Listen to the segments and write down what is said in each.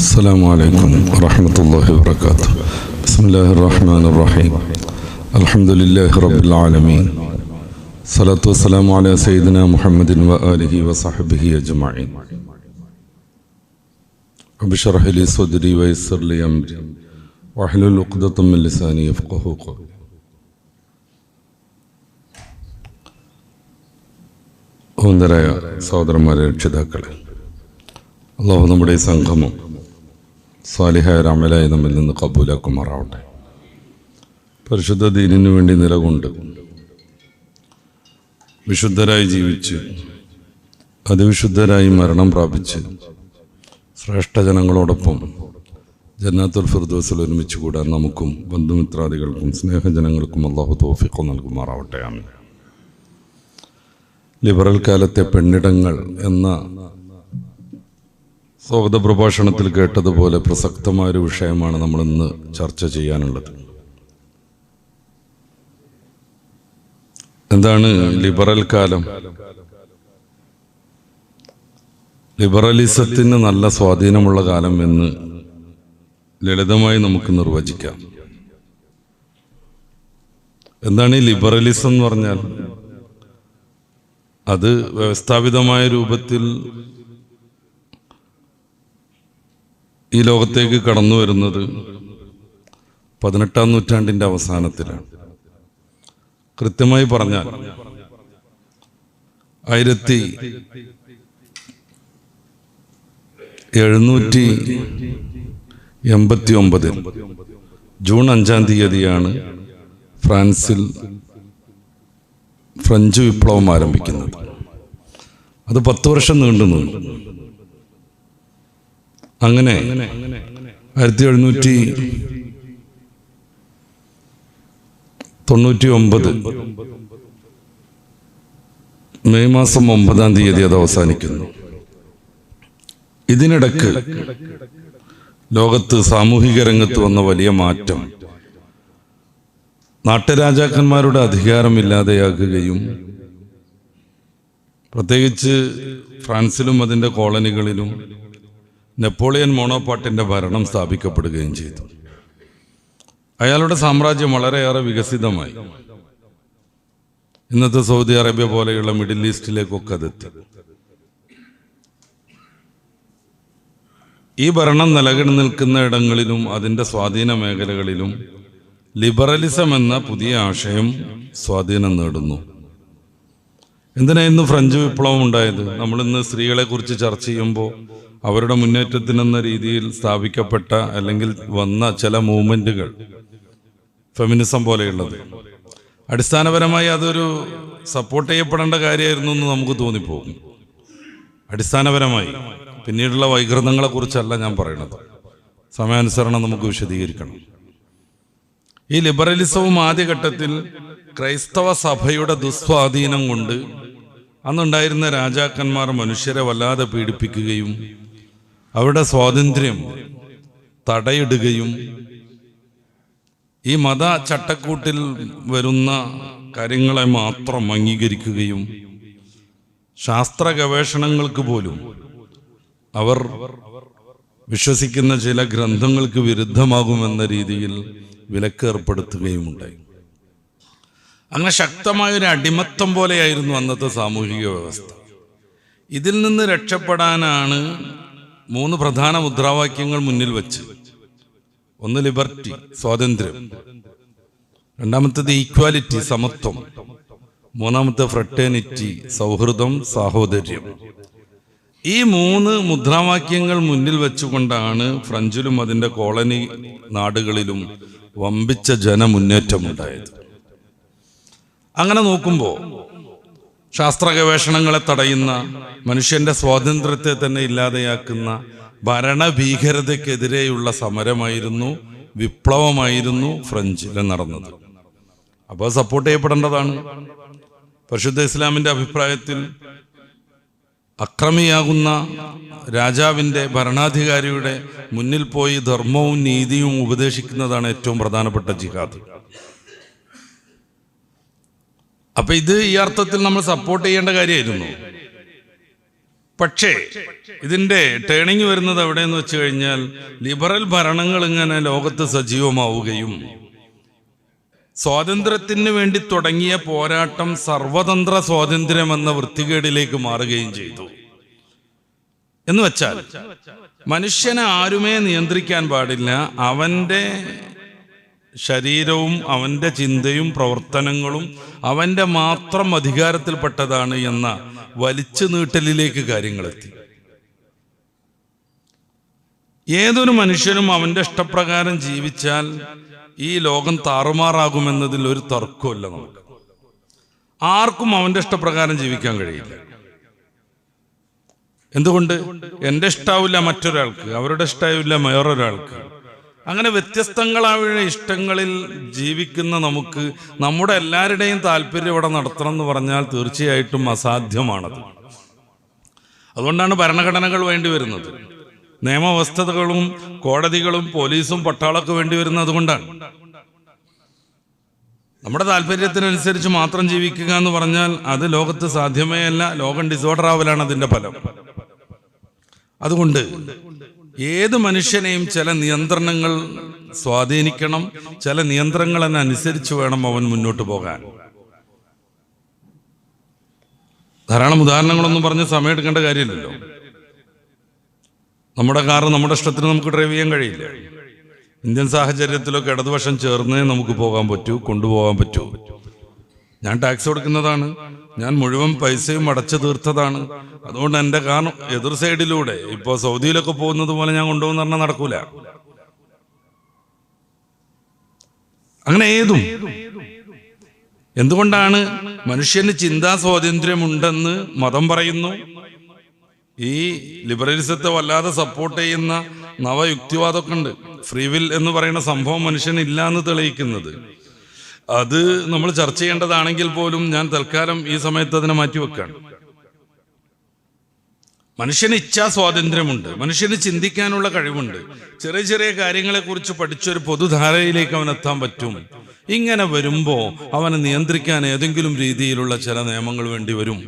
السلام عليكم ورحمة الله وبركاته. بسم الله الرحمن الرحيم. الحمد لله رب العالمين. الصلاة والسلام على سيدنا محمد وآله وصحبه أجمعين. رب اشرح لي صدري ويسر لي أمري واحلل عقدة من لساني يفقهوا قولي. ബഹുമാന്യരായ സഹോദരന്മാരെ, രക്ഷിതാക്കളെ, അല്ലാഹു നമ്മുടെ ഈ സംഗമം സാലിഹായ അമലായി നമ്മിൽ നിന്ന് കബൂലാക്കുമാറാവട്ടെ. പരിശുദ്ധ ദീനിനു വേണ്ടി നിലകൊണ്ട് വിശുദ്ധരായി ജീവിച്ച് അതിവിശുദ്ധരായി മരണം പ്രാപിച്ച് ശ്രേഷ്ഠജനങ്ങളോടൊപ്പം ജന്നാത്തുൽ ഫിർദൗസിൽ ഒരുമിച്ച് കൂടാൻ നമുക്കും ബന്ധുമിത്രാദികൾക്കും സ്നേഹജനങ്ങൾക്കും അല്ലാഹു തൗഫീഖ് നൽകുമാറാവട്ടെ. ആമീൻ. ലിബറൽ കാലത്തെ പെണ്ണിടങ്ങൾ എന്ന സ്വാഗത പ്രഭാഷണത്തിൽ കേട്ടതുപോലെ പ്രസക്തമായൊരു വിഷയമാണ് നമ്മൾ ഇന്ന് ചർച്ച ചെയ്യാനുള്ളത്. എന്താണ് ലിബറൽ കാലം? ലിബറലിസത്തിന് നല്ല സ്വാധീനമുള്ള കാലം എന്ന് ലളിതമായി നമുക്ക് നിർവചിക്കാം. എന്താണ് ഈ ലിബറലിസം എന്ന് പറഞ്ഞാൽ? അത് വ്യവസ്ഥാപിതമായ രൂപത്തിൽ ഈ ലോകത്തേക്ക് കടന്നു വരുന്നത് 18-ാം നൂറ്റാണ്ടിൻ്റെ അവസാനത്തിലാണ്. കൃത്യമായി പറഞ്ഞാൽ 1789 ജൂൺ 5-ാം തീയതിയാണ് ഫ്രാൻസിൽ ഫ്രഞ്ച് വിപ്ലവം ആരംഭിക്കുന്നത്. അത് 10 വർഷം നീണ്ടു നിന്നു. അങ്ങനെ 1799 മെയ് മാസം 9-ാം തീയതി അത് അവസാനിക്കുന്നു. ഇതിനിടക്ക് ലോകത്ത് സാമൂഹിക രംഗത്ത് വന്ന വലിയ മാറ്റം നാട്ടുരാജാക്കന്മാരുടെ അധികാരമില്ലാതെയാകുകയും പ്രത്യേകിച്ച് ഫ്രാൻസിലും അതിൻ്റെ കോളനികളിലും നെപ്പോളിയൻ മോണോപാട്ടിൻ്റെ ഭരണം സ്ഥാപിക്കപ്പെടുകയും ചെയ്തു. അയാളുടെ സാമ്രാജ്യം വളരെയേറെ വികസിതമായി. ഇന്നത്തെ സൗദി അറേബ്യ പോലെയുള്ള മിഡിൽ ഈസ്റ്റിലേക്കൊക്കെ അതെത്തി. ഈ ഭരണം നിലനിൽക്കുന്ന ഇടങ്ങളിലും അതിൻ്റെ സ്വാധീന മേഖലകളിലും ലിബറലിസം എന്ന പുതിയ ആശയം സ്വാധീനം നേടുന്നു. എന്തിനായിരുന്നു ഫ്രഞ്ച് വിപ്ലവം ഉണ്ടായത്? നമ്മളിന്ന് സ്ത്രീകളെ കുറിച്ച് ചർച്ച ചെയ്യുമ്പോൾ അവരുടെ മുന്നേറ്റത്തിനെന്ന രീതിയിൽ സ്ഥാപിക്കപ്പെട്ട അല്ലെങ്കിൽ വന്ന ചില മൂവ്മെന്റുകൾ, ഫെമിനിസം പോലെയുള്ളത്, അടിസ്ഥാനപരമായി അതൊരു സപ്പോർട്ട് ചെയ്യപ്പെടേണ്ട കാര്യമായിരുന്നു എന്ന് നമുക്ക് തോന്നിപ്പോകും. അടിസ്ഥാനപരമായി പിന്നീടുള്ള വൈകൃതങ്ങളെ കുറിച്ചല്ല ഞാൻ പറയുന്നത്. സമയാനുസരണം നമുക്ക് വിശദീകരിക്കണം. ഈ ലിബറലിസവും ആദ്യഘട്ടത്തിൽ ക്രൈസ്തവ സഭയുടെ ദുസ്വാധീനം കൊണ്ട് അന്നുണ്ടായിരുന്ന രാജാക്കന്മാർ മനുഷ്യരെ വല്ലാതെ പീഡിപ്പിക്കുകയും അവരുടെ സ്വാതന്ത്ര്യം തടയിടുകയും ഈ മത ചട്ടക്കൂട്ടിൽ വരുന്ന കാര്യങ്ങളെ മാത്രം അംഗീകരിക്കുകയും ശാസ്ത്ര ഗവേഷണങ്ങൾക്ക് പോലും അവർ വിശ്വസിക്കുന്ന ചില ഗ്രന്ഥങ്ങൾക്ക് വിരുദ്ധമാകുമെന്ന രീതിയിൽ വിലക്ക് ഏർപ്പെടുത്തുകയുമുണ്ടായി. അങ്ങനെ ശക്തമായൊരു അടിമത്തം പോലെയായിരുന്നു അന്നത്തെ സാമൂഹിക വ്യവസ്ഥ. ഇതിൽ നിന്ന് രക്ഷപ്പെടാനാണ് 3 പ്രധാന മുദ്രാവാക്യങ്ങൾ മുന്നിൽ വെച്ച്. ഒന്ന് ലിബർട്ടി, സ്വാതന്ത്ര്യം; രണ്ടാമത്തേത് ഈക്വാലിറ്റി, സമത്വം; മൂന്നാമത്തെ ഫ്രട്ടേണിറ്റി, സൗഹൃദം, സാഹോദര്യം. ഈ 3 മുദ്രാവാക്യങ്ങൾ മുന്നിൽ വെച്ചുകൊണ്ടാണ് ഫ്രഞ്ചിലും അതിൻ്റെ കോളനി നാടുകളിലും വമ്പിച്ച ജനമുന്നേറ്റമുണ്ടായത്. അങ്ങനെ നോക്കുമ്പോൾ ശാസ്ത്ര ഗവേഷണങ്ങളെ തടയുന്ന, മനുഷ്യന്റെ സ്വാതന്ത്ര്യത്തെ തന്നെ ഇല്ലാതെയാക്കുന്ന ഭരണഭീകരതയ്ക്കെതിരെയുള്ള സമരമായിരുന്നു, വിപ്ലവമായിരുന്നു ഫ്രഞ്ചിൽ നടന്നത്. അപ്പോൾ സപ്പോർട്ട് ചെയ്യപ്പെടേണ്ടതാണ്. പരിശുദ്ധ ഇസ്ലാമിന്റെ അഭിപ്രായത്തിൽ അക്രമിയാകുന്ന രാജാവിൻ്റെ, ഭരണാധികാരിയുടെ മുന്നിൽ പോയി ധർമ്മവും നീതിയും ഉപദേശിക്കുന്നതാണ് ഏറ്റവും പ്രധാനപ്പെട്ട ജിഹാദ്. അപ്പൊ ഇത് ഈ അർത്ഥത്തിൽ നമ്മൾ സപ്പോർട്ട് ചെയ്യേണ്ട കാര്യമായിരുന്നു. പക്ഷേ ഇതിന്റെ ടേണിങ് വരുന്നത് എവിടെയെന്ന് വെച്ച് കഴിഞ്ഞാൽ ലിബറൽ ഭരണങ്ങൾ ഇങ്ങനെ ലോകത്ത് സജീവമാവുകയും സ്വാതന്ത്ര്യത്തിന് വേണ്ടി തുടങ്ങിയ പോരാട്ടം സർവതന്ത്ര സ്വാതന്ത്ര്യം എന്ന വൃത്തികേടിലേക്ക് മാറുകയും ചെയ്തു. എന്ന് വെച്ചാൽ മനുഷ്യനെ ആരുമേ നിയന്ത്രിക്കാൻ പാടില്ല, അവന്റെ ശരീരവും അവന്റെ ചിന്തയും പ്രവർത്തനങ്ങളും അവന്റെ മാത്രം അധികാരത്തിൽപ്പെട്ടതാണ് എന്ന വലിച്ചു നീട്ടലിലേക്ക് കാര്യങ്ങളെത്തി. ഏതൊരു മനുഷ്യനും അവന്റെ ഇഷ്ടപ്രകാരം ജീവിച്ചാൽ ഈ ലോകം താറുമാറാകുമെന്നതിൽ ഒരു തർക്കമില്ല. നമുക്ക് ആർക്കും അവന്റെ ഇഷ്ടപ്രകാരം ജീവിക്കാൻ കഴിയില്ല. എന്തുകൊണ്ട്? എൻ്റെ ഇഷ്ടാവില്ല മറ്റൊരാൾക്ക്, അവരുടെ ഇഷ്ടാവില്ല വേറൊരാൾക്ക്. അങ്ങനെ വ്യത്യസ്തങ്ങളായ ഇഷ്ടങ്ങളിൽ ജീവിക്കുന്ന നമുക്ക് നമ്മുടെ എല്ലാവരുടെയും താല്പര്യം ഇവിടെ നടത്തണം എന്ന് പറഞ്ഞാൽ തീർച്ചയായിട്ടും അസാധ്യമാണത്. അതുകൊണ്ടാണ് ഭരണഘടനകൾ വേണ്ടി വരുന്നത്, നിയമവ്യവസ്ഥകളും കോടതികളും പോലീസും പട്ടാളമൊക്കെ വേണ്ടി വരുന്നത്. അതുകൊണ്ടാണ് നമ്മുടെ താല്പര്യത്തിനനുസരിച്ച് മാത്രം ജീവിക്കുക എന്ന് പറഞ്ഞാൽ അത് ലോകത്ത് സാധ്യമേ അല്ല. ലോകം ഡിസോർഡർ ആവലാണ് അതിന്റെ ഫലം. അതുകൊണ്ട് ഏത് മനുഷ്യനെയും ചില നിയന്ത്രണങ്ങൾ സ്വാധീനിക്കണം, ചില നിയന്ത്രണങ്ങൾ അനുസരിച്ച് വേണം അവൻ മുന്നോട്ട് പോകാൻ. ധാരാളം ഉദാഹരണങ്ങളൊന്നും പറഞ്ഞ് സമയം എടുക്കേണ്ട കാര്യമില്ലല്ലോ. നമ്മുടെ കാറ് നമ്മുടെ ഇഷ്ടത്തിന് നമുക്ക് ഡ്രൈവ് ചെയ്യാൻ കഴിയില്ല. ഇന്ത്യൻ സാഹചര്യത്തിലൊക്കെ ഇടതുവശം ചേർന്നേ നമുക്ക് പോകാൻ പറ്റൂ, കൊണ്ടുപോകാൻ പറ്റൂ. ഞാൻ ടാക്സ് കൊടുക്കുന്നതാണ്, ഞാൻ മുഴുവൻ പൈസയും അടച്ചു തീർത്തതാണ്. അതുകൊണ്ട് എൻ്റെ കാർ എതിർ സൈഡിലൂടെ ഇപ്പോൾ സൗദിയിലൊക്കെ പോകുന്നത് പോലെ ഞാൻ കൊണ്ടുപോകുന്ന പറഞ്ഞാൽ നടക്കൂല. അങ്ങനെ ഏതും എന്തുകൊണ്ടാണ് മനുഷ്യന് ചിന്താ സ്വാതന്ത്ര്യമുണ്ടെന്ന് മതം പറയുന്നു. ഈ ലിബറലിസത്തെ വല്ലാതെ സപ്പോർട്ട് ചെയ്യുന്ന നവയുക്തിവാദമൊക്കെ ഉണ്ട്. ഫ്രീ വിൽ എന്ന് പറയുന്ന സംഭവം മനുഷ്യനില്ല എന്ന് തെളിയിക്കുന്നത്. അത് നമ്മൾ ചർച്ച ചെയ്യേണ്ടതാണെങ്കിൽ പോലും ഞാൻ തൽക്കാലം ഈ സമയത്ത് അതിനെ മാറ്റിവെക്കാണ്. മനുഷ്യന് ഇച്ഛാ സ്വാതന്ത്ര്യമുണ്ട്, മനുഷ്യന് ചിന്തിക്കാനുള്ള കഴിവുണ്ട്. ചെറിയ ചെറിയ കാര്യങ്ങളെക്കുറിച്ച് പഠിച്ചൊരു പൊതുധാരയിലേക്ക് അവൻ എത്താൻ പറ്റും. ഇങ്ങനെ വരുമ്പോ അവനെ നിയന്ത്രിക്കാൻ ഏതെങ്കിലും രീതിയിലുള്ള ചില നിയമങ്ങൾ വേണ്ടി വരും.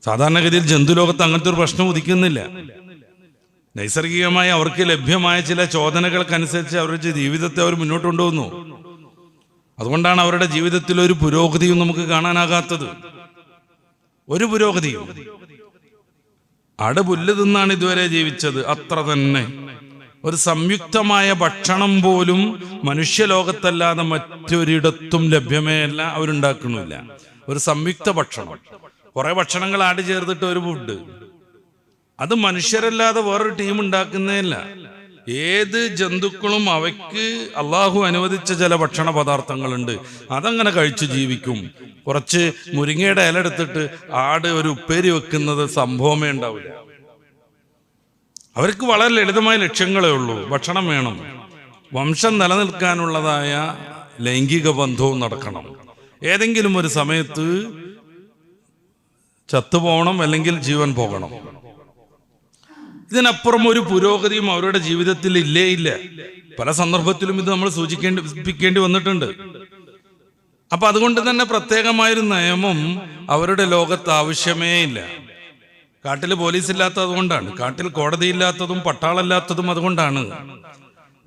സാധാരണഗതിയിൽ ജന്തുലോകത്ത് അങ്ങനത്തെ ഒരു പ്രശ്നം ഉദിക്കുന്നില്ല. നൈസർഗികമായി അവർക്ക് ലഭ്യമായ ചില ചോദനകൾക്കനുസരിച്ച് അവരുടെ ജീവിതത്തെ അവർ മുന്നോട്ട് കൊണ്ടുപോകുന്നു. അതുകൊണ്ടാണ് അവരുടെ ജീവിതത്തിൽ ഒരു പുരോഗതിയും നമുക്ക് കാണാനാകാത്തത്. ഒരു പുരോഗതിയും. ആട് പുല്ല് തിന്നാണ് ഇതുവരെ ജീവിച്ചത്, അത്ര തന്നെ. ഒരു സംയുക്തമായ ഭക്ഷണം പോലും മനുഷ്യലോകത്തല്ലാതെ മറ്റൊരിടത്തും ലഭ്യമേ അല്ല, അവരുണ്ടാക്കണില്ല. ഒരു സംയുക്ത ഭക്ഷണം, കുറെ ഭക്ഷണങ്ങൾ ആട് ചേർത്തിട്ട് ഒരു ഫുഡ്, അത് മനുഷ്യരല്ലാതെ വേറൊരു ടീം ഉണ്ടാക്കുന്നതല്ല. ഏത് ജന്തുക്കളും അവയ്ക്ക് അള്ളാഹു അനുവദിച്ച ചില ഭക്ഷണ പദാർത്ഥങ്ങളുണ്ട്, അതങ്ങനെ കഴിച്ചു ജീവിക്കും. കുറച്ച് മുരിങ്ങയുടെ ഇല എടുത്തിട്ട് ആട് ഒരു ഉപ്പേരി വെക്കുന്നത് സംഭവമേ ഉണ്ടാവില്ല. അവർക്ക് വളരെ ലളിതമായ ലക്ഷ്യങ്ങളേ ഉള്ളൂ. ഭക്ഷണം വേണം, വംശം നിലനിൽക്കാനുള്ളതായ ലൈംഗിക ബന്ധവും നടക്കണം, ഏതെങ്കിലും ഒരു സമയത്ത് ചത്തുപോകണം, അല്ലെങ്കിൽ ജീവൻ പോകണം. ഇതിനപ്പുറം ഒരു പുരോഗതിയും അവരുടെ ജീവിതത്തിൽ ഇല്ലേ ഇല്ല. പല സന്ദർഭത്തിലും ഇത് നമ്മൾ സൂചിപ്പിക്കേണ്ടി വന്നിട്ടുണ്ട്. അപ്പൊ അതുകൊണ്ട് തന്നെ പ്രത്യേകമായൊരു നിയമം അവരുടെ ലോകത്ത് ആവശ്യമേ ഇല്ല. കാട്ടിൽ പോലീസ് ഇല്ലാത്തത് കൊണ്ടാണ്, കാട്ടിൽ കോടതി ഇല്ലാത്തതും പട്ടാളമില്ലാത്തതും അതുകൊണ്ടാണ്.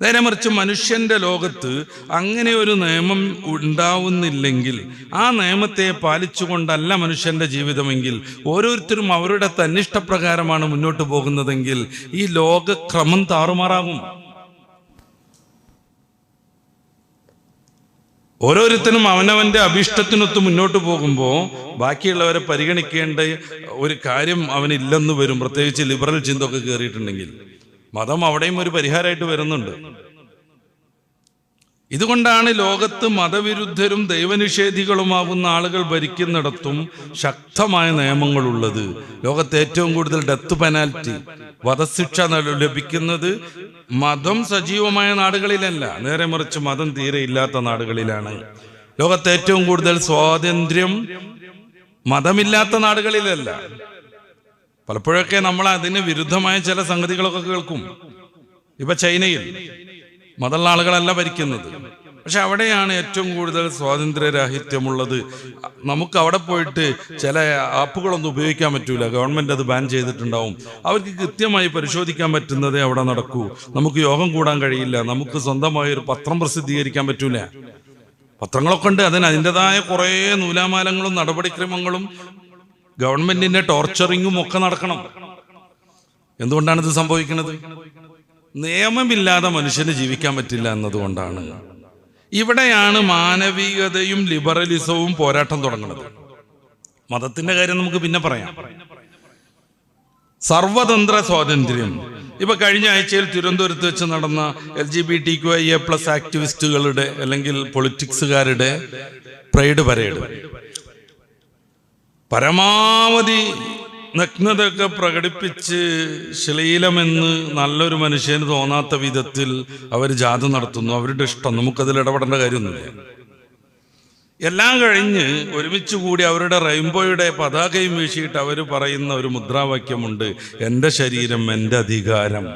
നേരെ മറിച്ച് മനുഷ്യന്റെ ലോകത്ത് അങ്ങനെ ഒരു നിയമം ഉണ്ടാവുന്നില്ലെങ്കിൽ, ആ നിയമത്തെ പാലിച്ചുകൊണ്ടല്ല മനുഷ്യന്റെ ജീവിതമെങ്കിൽ, ഓരോരുത്തരും അവരുടെ തന്നിഷ്ടപ്രകാരമാണ് മുന്നോട്ട് പോകുന്നതെങ്കിൽ ഈ ലോകക്രമം താറുമാറാകും. ഓരോരുത്തരും അവനവന്റെ അഭിഷ്ടത്തിനൊത്ത് മുന്നോട്ട് പോകുമ്പോൾ ബാക്കിയുള്ളവരെ പരിഗണിക്കേണ്ട ഒരു കാര്യം അവനില്ലെന്ന് വരും. പ്രത്യേകിച്ച് ലിബറൽ ചിന്തയൊക്കെ കയറിയിട്ടുണ്ടെങ്കിൽ മതം അവിടെയും ഒരു പരിഹാരമായിട്ട് വരുന്നുണ്ട്. ഇതുകൊണ്ടാണ് ലോകത്ത് മതവിരുദ്ധരും ദൈവനിഷേധികളുമാകുന്ന ആളുകൾ ഭരിക്കുന്നിടത്തും ശക്തമായ നിയമങ്ങളുള്ളത്. ലോകത്ത് ഏറ്റവും കൂടുതൽ ഡെത്ത് പെനാൽറ്റി, വധശിക്ഷ ലഭിക്കുന്നത് മതം സജീവമായ നാടുകളിലല്ല, നേരെ മറിച്ച് മതം തീരെ ഇല്ലാത്ത നാടുകളിലാണ്. ലോകത്ത് ഏറ്റവും കൂടുതൽ സ്വാതന്ത്ര്യം മതമില്ലാത്ത നാടുകളിലല്ല. പലപ്പോഴൊക്കെ നമ്മൾ അതിന് വിരുദ്ധമായ ചില സംഗതികളൊക്കെ കേൾക്കും. ഇപ്പൊ ചൈനയിൽ മതമുള്ള ആളുകളല്ല ഭരിക്കുന്നത്, പക്ഷെ അവിടെയാണ് ഏറ്റവും കൂടുതൽ സ്വാതന്ത്ര്യരാഹിത്യമുള്ളത്. നമുക്ക് അവിടെ പോയിട്ട് ചില ആപ്പുകളൊന്നും ഉപയോഗിക്കാൻ പറ്റൂല, ഗവൺമെന്റ് അത് ബാൻ ചെയ്തിട്ടുണ്ടാവും. അവർക്ക് കൃത്യമായി പരിശോധിക്കാൻ പറ്റുന്നതേ അവിടെ നടക്കൂ. നമുക്ക് യോഗം കൂടാൻ കഴിയില്ല, നമുക്ക് സ്വന്തമായി ഒരു പത്രം പ്രസിദ്ധീകരിക്കാൻ പറ്റൂല. പത്രങ്ങളൊക്കെ ഉണ്ട്, അതിൻ്റെതായ കുറേ നൂലാമാലങ്ങളും നടപടിക്രമങ്ങളും ഗവൺമെന്റിന്റെ ടോർച്ചറിങ്ങും ഒക്കെ നടക്കണം. എന്തുകൊണ്ടാണ് ഇത് സംഭവിക്കുന്നത്? നിയമമില്ലാതെ മനുഷ്യന് ജീവിക്കാൻ പറ്റില്ല എന്നതുകൊണ്ടാണ്. ഇവിടെയാണ് മാനവികതയും ലിബറലിസവും പോരാട്ടം തുടങ്ങുന്നത്. മതത്തിന്റെ കാര്യം നമുക്ക് പിന്നെ പറയാം. സർവതന്ത്ര സ്വാതന്ത്ര്യം. ഇപ്പൊ കഴിഞ്ഞ ആഴ്ചയിൽ തിരുവനന്തപുരത്ത് വെച്ച് നടന്ന LGBTQIA+ ആക്ടിവിസ്റ്റുകളുടെ അല്ലെങ്കിൽ പൊളിറ്റിക്സുകാരുടെ പ്രൈഡ് പരേഡ്, പരമാവധി നഗ്നതയൊക്കെ പ്രകടിപ്പിച്ച് ശ്ലീലമെന്ന് നല്ലൊരു മനുഷ്യന് തോന്നാത്ത വിധത്തിൽ അവർ ജാഥ നടത്തുന്നു. അവരുടെ ഇഷ്ടം, നമുക്കതിൽ ഇടപെടേണ്ട കാര്യമൊന്നുമില്ല. എല്ലാം കഴിഞ്ഞ് ഒരുമിച്ച് കൂടി അവരുടെ റെയിൻബോയുടെ പതാകയും വീശിയിട്ട് അവർ പറയുന്ന ഒരു മുദ്രാവാക്യമുണ്ട്: എൻ്റെ ശരീരം എൻ്റെ അധികാരം,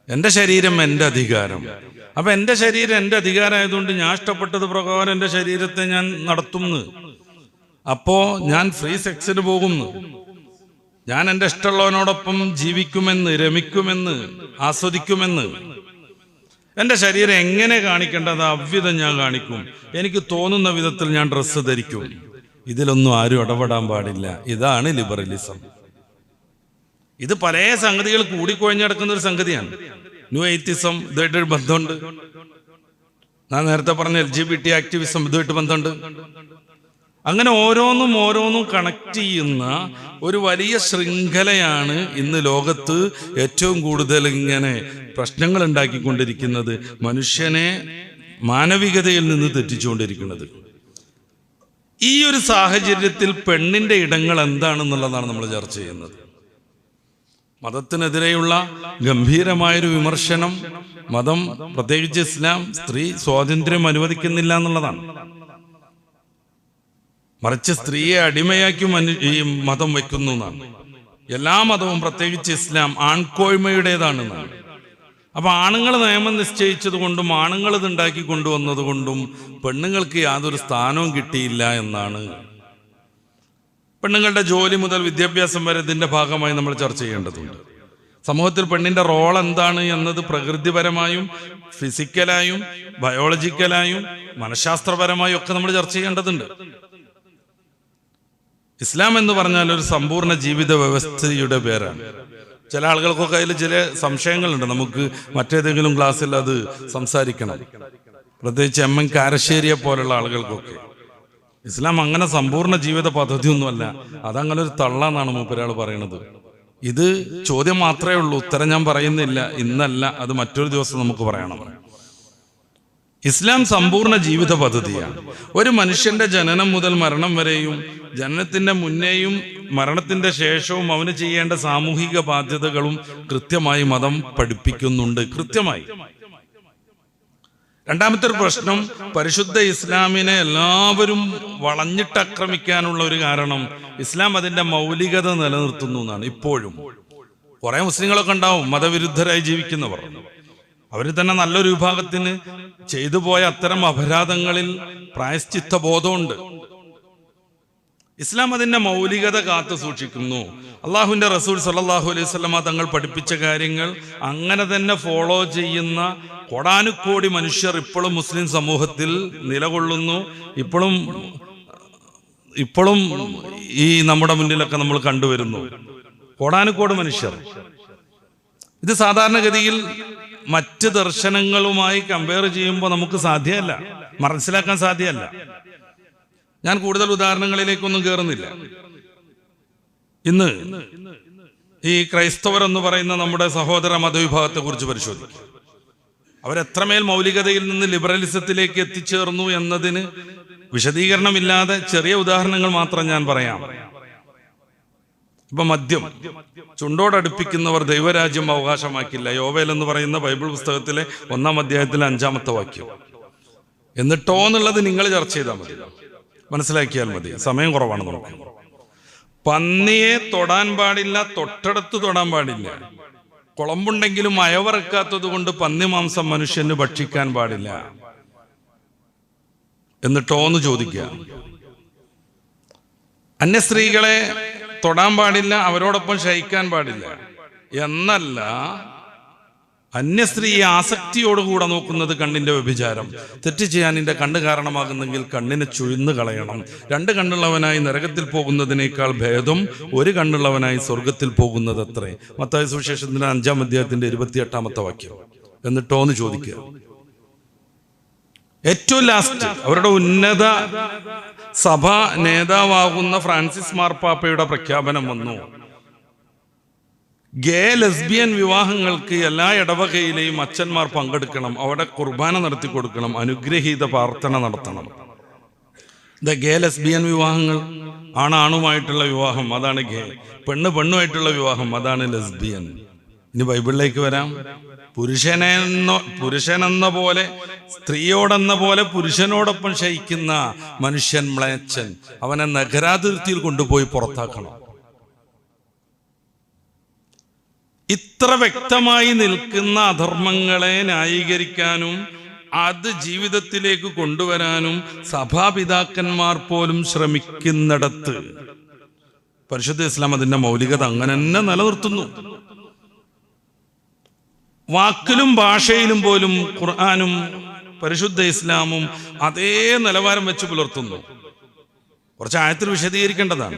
എൻ്റെ ശരീരം എൻ്റെ അധികാരം. അപ്പൊ എൻ്റെ ശരീരം എൻ്റെ അധികാരമായതുകൊണ്ട് ഞാൻ ഇഷ്ടപ്പെട്ടത് പ്രകാരം എൻ്റെ ശരീരത്തെ ഞാൻ നടത്തുന്നു. അപ്പോ ഞാൻ ഫ്രീ സെക്സിന് പോകുന്നു, ഞാൻ എൻ്റെ ഇഷ്ടമുള്ളവനോടൊപ്പം ജീവിക്കുമെന്ന്, രമിക്കുമെന്ന്, ആസ്വദിക്കുമെന്ന്. എൻ്റെ ശരീരം എങ്ങനെ കാണിക്കേണ്ടത് അവ്വിധം ഞാൻ കാണിക്കും, എനിക്ക് തോന്നുന്ന വിധത്തിൽ ഞാൻ ഡ്രസ്സ് ധരിക്കും. ഇതിലൊന്നും ആരും ഇടപെടാൻ പാടില്ല. ഇതാണ് ലിബറലിസം. ഇത് പല സംഗതികൾ കൂടിക്കൊഴിഞ്ഞടക്കുന്ന ഒരു സംഗതിയാണ്. ന്യൂ എയ്ത്തിസം ഇതായിട്ടൊരു ബന്ധമുണ്ട്. ഞാൻ നേരത്തെ പറഞ്ഞ LGBT ആക്ടിവിസം ഇതുമായിട്ട് ബന്ധമുണ്ട്. അങ്ങനെ ഓരോന്നും കണക്ട് ചെയ്യുന്ന ഒരു വലിയ ശൃംഖലയാണ് ഇന്ന് ലോകത്ത് ഏറ്റവും കൂടുതൽ ഇങ്ങനെ പ്രശ്നങ്ങൾ ഉണ്ടാക്കിക്കൊണ്ടിരിക്കുന്നത്, മനുഷ്യനെ മാനവികതയിൽ നിന്ന് തെറ്റിച്ചുകൊണ്ടിരിക്കുന്നത്. ഈ ഒരു സാഹചര്യത്തിൽ പെണ്ണിന്റെ ഇടങ്ങൾ എന്താണെന്നുള്ളതാണ് നമ്മൾ ചർച്ച ചെയ്യുന്നത്. മതത്തിനെതിരെയുള്ള ഗംഭീരമായൊരു വിമർശനം. മതം, പ്രത്യേകിച്ച് ഇസ്ലാം, സ്ത്രീ സ്വാതന്ത്ര്യം അനുവദിക്കുന്നില്ല എന്നുള്ളതാണ്. മറിച്ച് സ്ത്രീയെ അടിമയാക്കി ഈ മതം വയ്ക്കുന്നു എന്നാണ്. എല്ലാ മതവും, പ്രത്യേകിച്ച് ഇസ്ലാം, ആൺകോയ്മയുടേതാണെന്നാണ്. അപ്പൊ ആണുങ്ങൾ നിയമം നിശ്ചയിച്ചത് കൊണ്ടും ആണുങ്ങൾ ഇത് ഉണ്ടാക്കി കൊണ്ടുവന്നത് കൊണ്ടും പെണ്ണുങ്ങൾക്ക് യാതൊരു സ്ഥാനവും കിട്ടിയില്ല എന്നാണ്. പെണ്ണുങ്ങളുടെ ജോലി മുതൽ വിദ്യാഭ്യാസം വരെ ഇതിന്റെ ഭാഗമായി നമ്മൾ ചർച്ച ചെയ്യേണ്ടതുണ്ട്. സമൂഹത്തിൽ പെണ്ണിന്റെ റോൾ എന്താണ് എന്നത് പ്രകൃതിപരമായും ഫിസിക്കലായും ബയോളജിക്കലായും മനഃശാസ്ത്രപരമായും ഒക്കെ നമ്മൾ ചർച്ച ചെയ്യേണ്ടതുണ്ട്. ഇസ്ലാം എന്ന് പറഞ്ഞാൽ ഒരു സമ്പൂർണ്ണ ജീവിത വ്യവസ്ഥയുടെ പേരാണ്. ചില ആളുകൾക്കൊക്കെ അതിൽ ചില സംശയങ്ങളുണ്ട്. നമുക്ക് മറ്റേതെങ്കിലും ക്ലാസ്സിൽ അത് സംസാരിക്കണം. പ്രത്യേകിച്ച് MN കാരശ്ശേരിയെ പോലുള്ള ആളുകൾക്കൊക്കെ ഇസ്ലാം അങ്ങനെ സമ്പൂർണ്ണ ജീവിത പദ്ധതിയൊന്നുമല്ല, അതങ്ങനെ ഒരു തള്ളാന്നാണ് മൂപ്പരാൾ പറയുന്നത്. ഇത് ചോദ്യം മാത്രമേ ഉള്ളൂ, ഉത്തരം ഞാൻ പറയുന്നില്ല, ഇന്നല്ല, അത് മറ്റൊരു ദിവസം നമുക്ക് പറയണം. ഇസ്ലാം സമ്പൂർണ്ണ ജീവിത പദ്ധതിയാണ്. ഒരു മനുഷ്യന്റെ ജനനം മുതൽ മരണം വരെയും, ജനനത്തിന്റെ മുന്നേയും മരണത്തിന്റെ ശേഷവും അവന് ചെയ്യേണ്ട സാമൂഹിക ബാധ്യതകളും കൃത്യമായി മതം പഠിപ്പിക്കുന്നുണ്ട്, കൃത്യമായി. രണ്ടാമത്തെ ഒരു പ്രശ്നം, പരിശുദ്ധ ഇസ്ലാമിനെ എല്ലാവരും വളഞ്ഞിട്ട് ആക്രമിക്കാനുള്ള ഒരു കാരണം ഇസ്ലാം അതിന്റെ മൗലികത നിലനിർത്തുന്നു എന്നാണ്. ഇപ്പോഴും കുറെ മുസ്ലിങ്ങളൊക്കെ ഉണ്ടാവും മതവിരുദ്ധരായി ജീവിക്കുന്നവർ. അവർ തന്നെ നല്ലൊരു വിഭാഗത്തിന് ചെയ്തു പോയ അത്തരം അപരാധങ്ങളിൽ പ്രായശ്ചിത്ത ബോധമുണ്ട്. ഇസ്ലാം അതിന്റെ മൗലികത കാത്തു സൂക്ഷിക്കുന്നു. അള്ളാഹുവിന്റെ റസൂൽ സല്ലല്ലാഹു അലൈഹി വസല്ലമ തങ്ങൾ പഠിപ്പിച്ച കാര്യങ്ങൾ അങ്ങനെ തന്നെ ഫോളോ ചെയ്യുന്ന കോടാനുകോടി മനുഷ്യർ ഇപ്പോഴും മുസ്ലിം സമൂഹത്തിൽ നിലകൊള്ളുന്നു. ഇപ്പോഴും ഈ നമ്മുടെ മുന്നിലൊക്കെ നമ്മൾ കണ്ടുവരുന്നു കോടാനുകോടി മനുഷ്യർ. ഇത് സാധാരണഗതിയിൽ മറ്റ് ദർശനങ്ങളുമായി കമ്പയർ ചെയ്യുമ്പോൾ നമുക്ക് സാധ്യമല്ല, മനസ്സിലാക്കാൻ സാധ്യമല്ല. ഞാൻ കൂടുതൽ ഉദാഹരണങ്ങളിലേക്കൊന്നും കയറുന്നില്ല. ഇന്ന് ഈ ക്രൈസ്തവർ എന്ന് പറയുന്ന നമ്മുടെ സഹോദര മതവിഭാഗത്തെ കുറിച്ച് പരിശോധിക്കും. അവരെത്രമേൽ മൗലികതയിൽ നിന്ന് ലിബറലിസത്തിലേക്ക് എത്തിച്ചേർന്നു എന്നതിന് വിശദീകരണമില്ലാതെ ചെറിയ ഉദാഹരണങ്ങൾ മാത്രം ഞാൻ പറയാം. ഇപ്പൊ മദ്യം ചുണ്ടോടടുപ്പിക്കുന്നവർ ദൈവരാജ്യം അവകാശമാക്കില്ല, യോവേൽ എന്ന് പറയുന്ന ബൈബിൾ പുസ്തകത്തിലെ 1-ാം അധ്യായത്തിലെ 5-ാമത്തെ വാക്യം. എന്നിട്ടോ എന്നുള്ളത് നിങ്ങൾ ചർച്ച ചെയ്താൽ മതി, മനസ്സിലാക്കിയാൽ മതി, സമയം കുറവാണ് നമുക്ക്. പന്നിയെ തൊടാൻ പാടില്ല, തൊട്ടടുത്ത് തൊടാൻ പാടില്ല. കുളമ്പുണ്ടെങ്കിലും അയവറക്കാത്തത് കൊണ്ട് പന്നി മാംസം മനുഷ്യന് ഭക്ഷിക്കാൻ പാടില്ല. എന്നിട്ടോ എന്ന് ചോദിക്കുക. അന്യ സ്ത്രീകളെ തൊടാൻ പാടില്ല, അവരോടൊപ്പം ശയിക്കാൻ പാടില്ല എന്നല്ല, അന്യ സ്ത്രീയെ ആസക്തിയോടുകൂടെ നോക്കുന്നത് കണ്ണിന്റെ വ്യഭിചാരം. തെറ്റ് ചെയ്യാൻ നിന്റെ കണ്ണ് കാരണമാകുന്നെങ്കിൽ കണ്ണിനെ ചുഴിന്നു കളയണം. 2 കണ്ണുള്ളവനായി നരകത്തിൽ പോകുന്നതിനേക്കാൾ ഭേദം 1 കണ്ണുള്ളവനായി സ്വർഗത്തിൽ പോകുന്നത് അത്രേ. മത്തായി സുവിശേഷത്തിന്റെ 5-ാം അധ്യായത്തിന്റെ 28-ാമത്തെ വാക്യം. എന്നിട്ടോ എന്ന് ചോദിക്കുക. ഏറ്റവും ലാസ്റ്റ് അവരുടെ ഉന്നത സഭാ നേതാവാകുന്ന ഫ്രാൻസിസ് മാർപ്പാപ്പയുടെ പ്രഖ്യാപനം വന്നു. ഗേ ലെസ്ബിയൻ വിവാഹങ്ങൾക്ക് എല്ലാ ഇടവകയിലെയും അച്ഛന്മാർ പങ്കെടുക്കണം, അവിടെ കുർബാന നടത്തി കൊടുക്കണം, അനുഗ്രഹീത പ്രാർത്ഥന നടത്തണം. ഗേ ലെസ്ബിയൻ വിവാഹങ്ങൾ, ആണാണുമായിട്ടുള്ള വിവാഹം അതാണ് ഗേ, പെണ്ണുമായിട്ടുള്ള വിവാഹം അതാണ് ലെസ്ബിയൻ. ഇനി ബൈബിളിലേക്ക് വരാം. പുരുഷനെന്ന പോലെ സ്ത്രീയോടെന്ന പോലെ പുരുഷനോടൊപ്പം ശയിക്കുന്ന മനുഷ്യൻ മ്ലേച്ഛൻ, അവനെ നഗരാതിർത്തിയിൽ കൊണ്ടുപോയി പുറത്താക്കണം. ഇത്ര വ്യക്തമായി നിൽക്കുന്ന അധർമ്മങ്ങളെ ന്യായീകരിക്കാനും അത് ജീവിതത്തിലേക്ക് കൊണ്ടുവരാനും സഭാപിതാക്കന്മാർ പോലും ശ്രമിക്കുന്നിടത്ത് പരിശുദ്ധ ഇസ്ലാം അതിന്റെ മൗലികത അങ്ങനെ തന്നെ നിലനിർത്തുന്നു. വാക്കിലും ഭാഷയിലും പോലും ഖുർആനും പരിശുദ്ധ ഇസ്ലാമും അതേ നിലവാരം വെച്ച് പുലർത്തുന്നു. കുറച്ച് ആയത്തിൽ വിശദീകരിക്കേണ്ടതാണ്.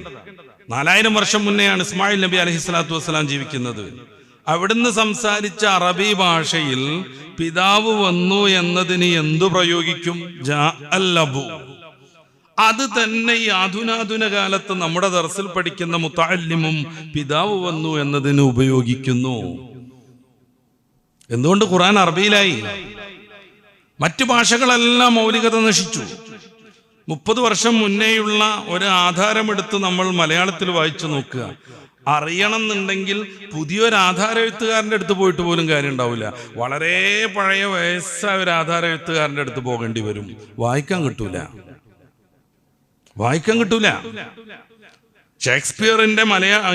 4000 വർഷം മുന്നെയാണ് ഇസ്മായിൽ നബി അലൈഹി സ്വലാത്തു വസ്സലാം ജീവിക്കുന്നത്. അവിടുന്ന് സംസാരിച്ച അറബി ഭാഷയിൽ പിതാവ് വന്നു എന്നതിന് എന്തു പ്രയോഗിക്കും? ജാഅല്ലബു. അത് തന്നെ ഈ ആധുനാധുന കാലത്ത് നമ്മുടെ ദർസിൽ പഠിക്കുന്ന മുതഅല്ലിമും പിതാവ് വന്നു എന്നതിന് ഉപയോഗിക്കുന്നു. എന്തുകൊണ്ട്? ഖുർആൻ അറബിയിലായി. മറ്റു ഭാഷകളെല്ലാം മൗലികത നശിച്ചു. 30 വർഷം മുന്നേയുള്ള ഒരു ആധാരമെടുത്ത് നമ്മൾ മലയാളത്തിൽ വായിച്ചു നോക്കുക. അറിയണം എന്നുണ്ടെങ്കിൽ പുതിയൊരു ആധാര എഴുത്തുകാരൻ്റെ അടുത്ത് പോയിട്ട് പോലും കാര്യം ഉണ്ടാവില്ല. വളരെ പഴയ വയസ്സായ ഒരു ആധാര എഴുത്തുകാരൻ്റെ അടുത്ത് പോകേണ്ടി വരും. വായിക്കാൻ കിട്ടൂല. ഷേക്സ്പിയറിന്റെ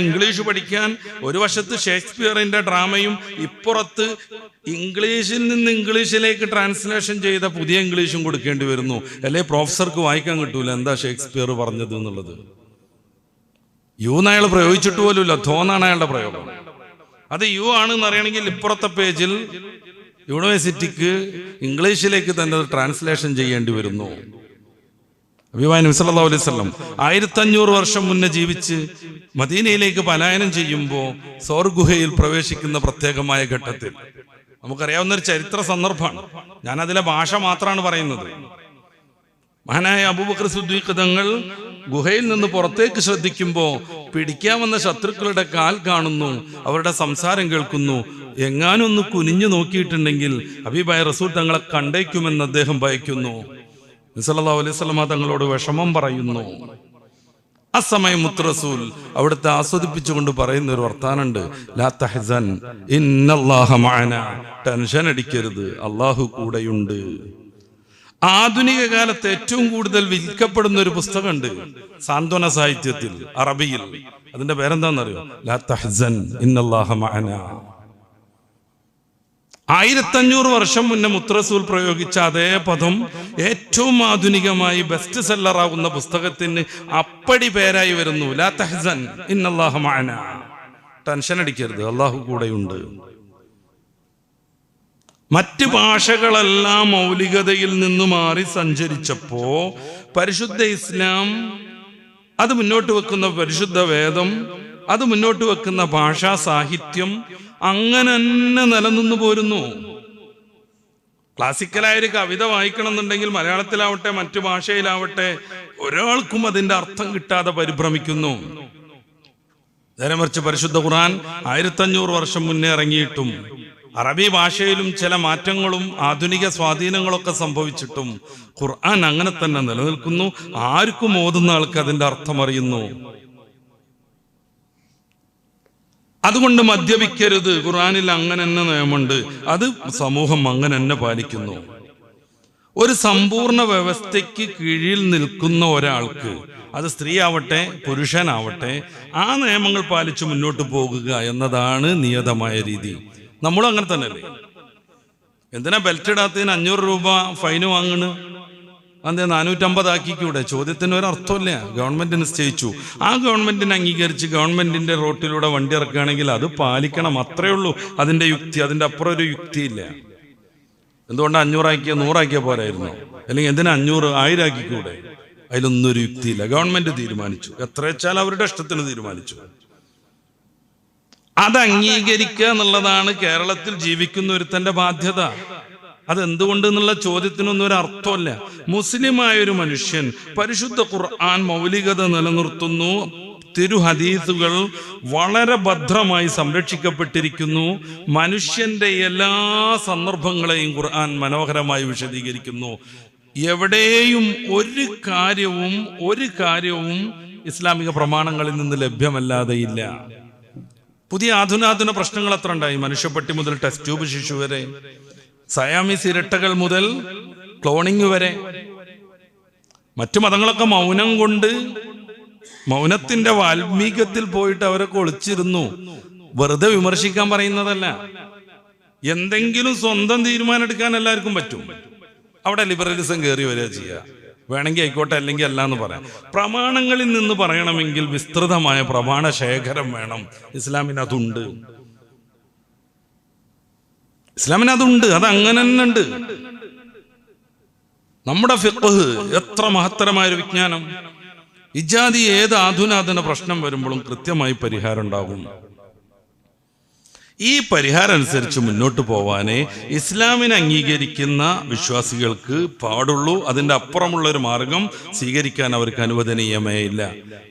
ഇംഗ്ലീഷ് പഠിക്കാൻ ഒരു വശത്ത് ഷേക്സ്പിയറിന്റെ ഡ്രാമയും ഇപ്പുറത്ത് ഇംഗ്ലീഷിൽ നിന്ന് ഇംഗ്ലീഷിലേക്ക് ട്രാൻസ്ലേഷൻ ചെയ്ത പുതിയ ഇംഗ്ലീഷും കൊടുക്കേണ്ടി വരുന്നു. അല്ലെ പ്രൊഫസർക്ക് വായിക്കാൻ കിട്ടൂല എന്താ ഷേക്സ്പിയർ പറഞ്ഞത് എന്നുള്ളത്. അയാൾ പ്രയോഗിച്ചിട്ട് പോലുമില്ല, തോന്നാണ് അയാളുടെ പ്രയോഗം. അത് ആണെന്ന് അറിയണമെങ്കിൽ ഇപ്പുറത്തെ പേജിൽ യൂണിവേഴ്സിറ്റിക്ക് ഇംഗ്ലീഷിലേക്ക് തന്നെ ട്രാൻസ്ലേഷൻ ചെയ്യേണ്ടി വരുന്നു. നബി സല്ലല്ലാഹു അലൈഹി വസല്ലം 1500 വർഷം മുന്നേ ജീവിച്ച് മദീനയിലേക്ക് പലായനം ചെയ്യുമ്പോൾ സൗർ ഗുഹയിൽ പ്രവേശിക്കുന്ന പ്രത്യേകമായ ഘട്ടത്തിൽ നമുക്കറിയാവുന്ന ഒരു ചരിത്ര സന്ദർഭമാണ്. ഞാൻ അതിലെ ഭാഷ മാത്രമാണ് പറയുന്നത്. മഹാനായ അബൂബക്കർ സിദ്ദീഖ് തങ്ങൾ ഗുഹയിൽ നിന്ന് പുറത്തേക്ക് ശ്രദ്ധിക്കുമ്പോൾ പിടിക്കാമെന്ന ശത്രുക്കളുടെ കാൽ കാണുന്നു, അവരുടെ സംസാരം കേൾക്കുന്നു. എങ്ങാനും ഒന്ന് കുനിഞ്ഞു നോക്കിയിട്ടുണ്ടെങ്കിൽ ഹബീബായ റസൂൽ തങ്ങളെ കണ്ടേക്കുമെന്ന് അദ്ദേഹം ഭയക്കുന്നു. സല്ലല്ലാഹു അലൈഹി വസല്ലം തങ്ങളോട് വിഷമം പറയുന്നു. ആ സമയം മുത്ത് റസൂൽ അവിടുത്തെ ആസ്വദിപ്പിച്ചുകൊണ്ട് പറയുന്ന ഒരു വർത്താനുണ്ട്. ലാ തഹ്സൻ ഇന്നല്ലാഹ മഅനാ. ടെൻഷൻ അടിക്കരുത്, അള്ളാഹു കൂടെയുണ്ട്. ആധുനിക കാലത്ത് ഏറ്റവും കൂടുതൽ വിൽക്കപ്പെടുന്ന ഒരു പുസ്തകമുണ്ട് സാന്ത്വന സാഹിത്യത്തിൽ അറബിയിൽ. അതിന്റെ പേരെന്താണെന്നറിയോ? ലാ തഹ്സൻ ഇന്നല്ലാഹ മഅനാ. 1500 വർഷം മുന്നേ മുത്ത് റസൂൽ പ്രയോഗിച്ച അതേ പദം ഏറ്റവും ആധുനികമായി ബെസ്റ്റ് സെല്ലർ ആകുന്ന പുസ്തകത്തിന് അപ്പടി പേരായി വരുന്നു. ലാ തഹ്സൻ ഇന്നല്ലാഹ മഅനാ. ടെൻഷൻ അടിക്കരുത്, അള്ളാഹു കൂടെയുണ്ട്. മറ്റ് ഭാഷകളെല്ലാം മൗലികതയിൽ നിന്ന് മാറി സഞ്ചരിച്ചപ്പോ പരിശുദ്ധ ഇസ്ലാം, അത് മുന്നോട്ട് വെക്കുന്ന പരിശുദ്ധ വേദം, അത് മുന്നോട്ട് വെക്കുന്ന ഭാഷാ സാഹിത്യം അങ്ങനെ തന്നെ നിലനിന്നു പോരുന്നു. ക്ലാസിക്കലായ ഒരു കവിത വായിക്കണം എന്നുണ്ടെങ്കിൽ മലയാളത്തിലാവട്ടെ മറ്റു ഭാഷയിലാവട്ടെ ഒരാൾക്കും അതിന്റെ അർത്ഥം കിട്ടാതെ പരിഭ്രമിക്കുന്നു. നേരെ മറിച്ച് പരിശുദ്ധ ഖുർആൻ 1500 വർഷം മുന്നേ ഇറങ്ങിയിട്ടും അറബി ഭാഷയിലും ചില മാറ്റങ്ങളും ആധുനിക സ്വാധീനങ്ങളൊക്കെ സംഭവിച്ചിട്ടും ഖുർആൻ അങ്ങനെ തന്നെ നിലനിൽക്കുന്നു. ആർക്കും ഓതുന്ന ആൾക്ക് അതിന്റെ അർത്ഥം അറിയുന്നു. അതുകൊണ്ട് മദ്യപിക്കരുത്, ഖുർആനിൽ അങ്ങനെ തന്നെ നിയമമുണ്ട്. അത് സമൂഹം അങ്ങനെ തന്നെ പാലിക്കുന്നു. ഒരു സമ്പൂർണ്ണ വ്യവസ്ഥയ്ക്ക് കീഴിൽ നിൽക്കുന്ന ഒരാൾക്ക്, അത് സ്ത്രീ ആവട്ടെ പുരുഷനാവട്ടെ, ആ നിയമങ്ങൾ പാലിച്ച് മുന്നോട്ട് പോകുക എന്നതാണ് നിയതമായ രീതി. നമ്മളും അങ്ങനെ തന്നെയല്ലേ? എന്തിനാ ബെൽറ്റ് ഇടാത്തതിന് 500 രൂപ ഫൈന് വാങ്ങണ്? അതെ 450 ആക്കിക്കൂടെ? ചോദ്യത്തിന് ഒരർത്ഥമില്ല. ഗവൺമെന്റ് നിശ്ചയിച്ചു, ആ ഗവൺമെന്റിനെ അംഗീകരിച്ച് ഗവൺമെന്റിന്റെ റോട്ടിലൂടെ വണ്ടി ഇറക്കുകയാണെങ്കിൽ അത് പാലിക്കണം, അത്രേ ഉള്ളൂ അതിന്റെ യുക്തി. അതിന്റെ അപ്പുറം ഒരു യുക്തിയില്ല. എന്തുകൊണ്ട് 500 ആക്കിയ 100 ആക്കിയ പോരായിരുന്നു? അല്ലെങ്കിൽ എന്തിനാ 500 1000 ആക്കിക്കൂടെ? അതിലൊന്നും ഒരു യുക്തിയില്ല. ഗവൺമെന്റ് തീരുമാനിച്ചു, എത്ര വെച്ചാൽ അവരുടെ ഇഷ്ടത്തിന് തീരുമാനിച്ചു. അത് അംഗീകരിക്കുക എന്നുള്ളതാണ് കേരളത്തിൽ ജീവിക്കുന്ന ഒരുത്തന്റെ ബാധ്യത. അതെന്തുകൊണ്ട് എന്നുള്ള ചോദ്യത്തിനൊന്നും ഒരു അർത്ഥമല്ല. മുസ്ലിമായ ഒരു മനുഷ്യൻ പരിശുദ്ധ ഖുർആൻ മൗലികത നിലനിർത്തുന്നു, തിരുഹദീസുകൾ വളരെ ഭദ്രമായി സംരക്ഷിക്കപ്പെട്ടിരിക്കുന്നു, മനുഷ്യന്റെ എല്ലാ സന്ദർഭങ്ങളെയും ഖുർആൻ മനോഹരമായി വിശദീകരിക്കുന്നു. എവിടെയും ഒരു കാര്യവും ഇസ്ലാമിക പ്രമാണങ്ങളിൽ നിന്ന് ലഭ്യമല്ലാതെയില്ല. പുതിയ ആധുനാധുന പ്രശ്നങ്ങൾ എത്ര ഉണ്ടായി? മനുഷ്യപ്പട്ടി മുതൽ ടെസ്റ്റ് ട്യൂബ് ശിശു വരെ, സയാമിസ് ഇരട്ടകൾ മുതൽ ക്ലോണിംഗ് വരെ. മറ്റു മതങ്ങളൊക്കെ മൗനം കൊണ്ട്, മൗനത്തിന്റെ വാൽമീകത്തിൽ പോയിട്ട് അവരൊക്കെ ഒളിച്ചിരുന്നു. വെറുതെ വിമർശിക്കാൻ പറയുന്നതല്ല. എന്തെങ്കിലും സ്വന്തം തീരുമാനം എടുക്കാൻ എല്ലാവർക്കും പറ്റും. അവിടെ ലിബറലിസം കയറി വരിക ചെയ്യുക. വേണമെങ്കിൽ ആയിക്കോട്ടെ, അല്ലെങ്കിൽ അല്ല എന്ന് പറയാം. പ്രമാണങ്ങളിൽ നിന്ന് പറയണമെങ്കിൽ വിസ്തൃതമായ പ്രമാണ ശേഖരം വേണം. ഇസ്ലാമിന് അതുണ്ട്. അത് അങ്ങനെ തന്നെ ഉണ്ട്. നമ്മുടെ ഫിഖ്ഹ് എത്ര മഹത്തരമായൊരു വിജ്ഞാനം! ഇജാതി ഏത് ആധുനാധുന പ്രശ്നം വരുമ്പോഴും കൃത്യമായി പരിഹാരം ഉണ്ടാകും. ഈ പരിഹാരം അനുസരിച്ച് മുന്നോട്ട് പോവാനേ ഇസ്ലാമിനെ അംഗീകരിക്കുന്ന വിശ്വാസികൾക്ക് പാടുള്ളൂ. അതിന്റെ അപ്പുറമുള്ള ഒരു മാർഗം സ്വീകരിക്കാൻ അവർക്ക് അനുവദനീയമേ ഇല്ല.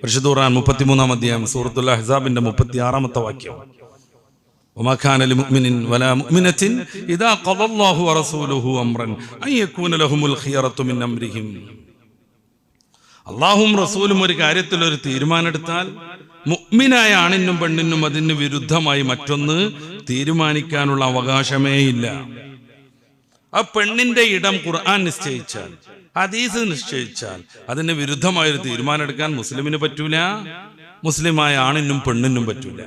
പരിശുദ്ധ ഖുർആൻ 33-ാം അധ്യായം സൂറത്തുൽ അഹ്സാബിന്റെ 36-ാമത്തെ വാക്യം, വമാ കാന ലിമുഅ്മിനിൻ വലാ മുഅ്മിനത്തിൻ ഇദാ ഖദല്ലാഹു വറസൂലുഹു അംറൻ അൻ യകൂന ലഹുമുൽ ഖിയറത്തു മിൻ അംരിഹിം. അല്ലാഹുവും റസൂലും ഒരു കാര്യത്തിൽ ഒരു തീരുമാനമെടുത്താൽ മുഅ്മിനായ ആണിനും പെണ്ണിനും അതിന് വിരുദ്ധമായി മറ്റൊന്ന് തീരുമാനിക്കാനുള്ള അവകാശമേ ഇല്ല. ആ പെണ്ണിന്റെ ഇടം ഖുർആൻ നിശ്ചയിച്ചാൽ, ഹദീസ് നിശ്ചയിച്ചാൽ അതിന് വിരുദ്ധമായൊരു തീരുമാനം എടുക്കാൻ മുസ്ലിമിന് പറ്റൂല, മുസ്ലിമായ ആണിനും പെണ്ണിനും പറ്റൂല.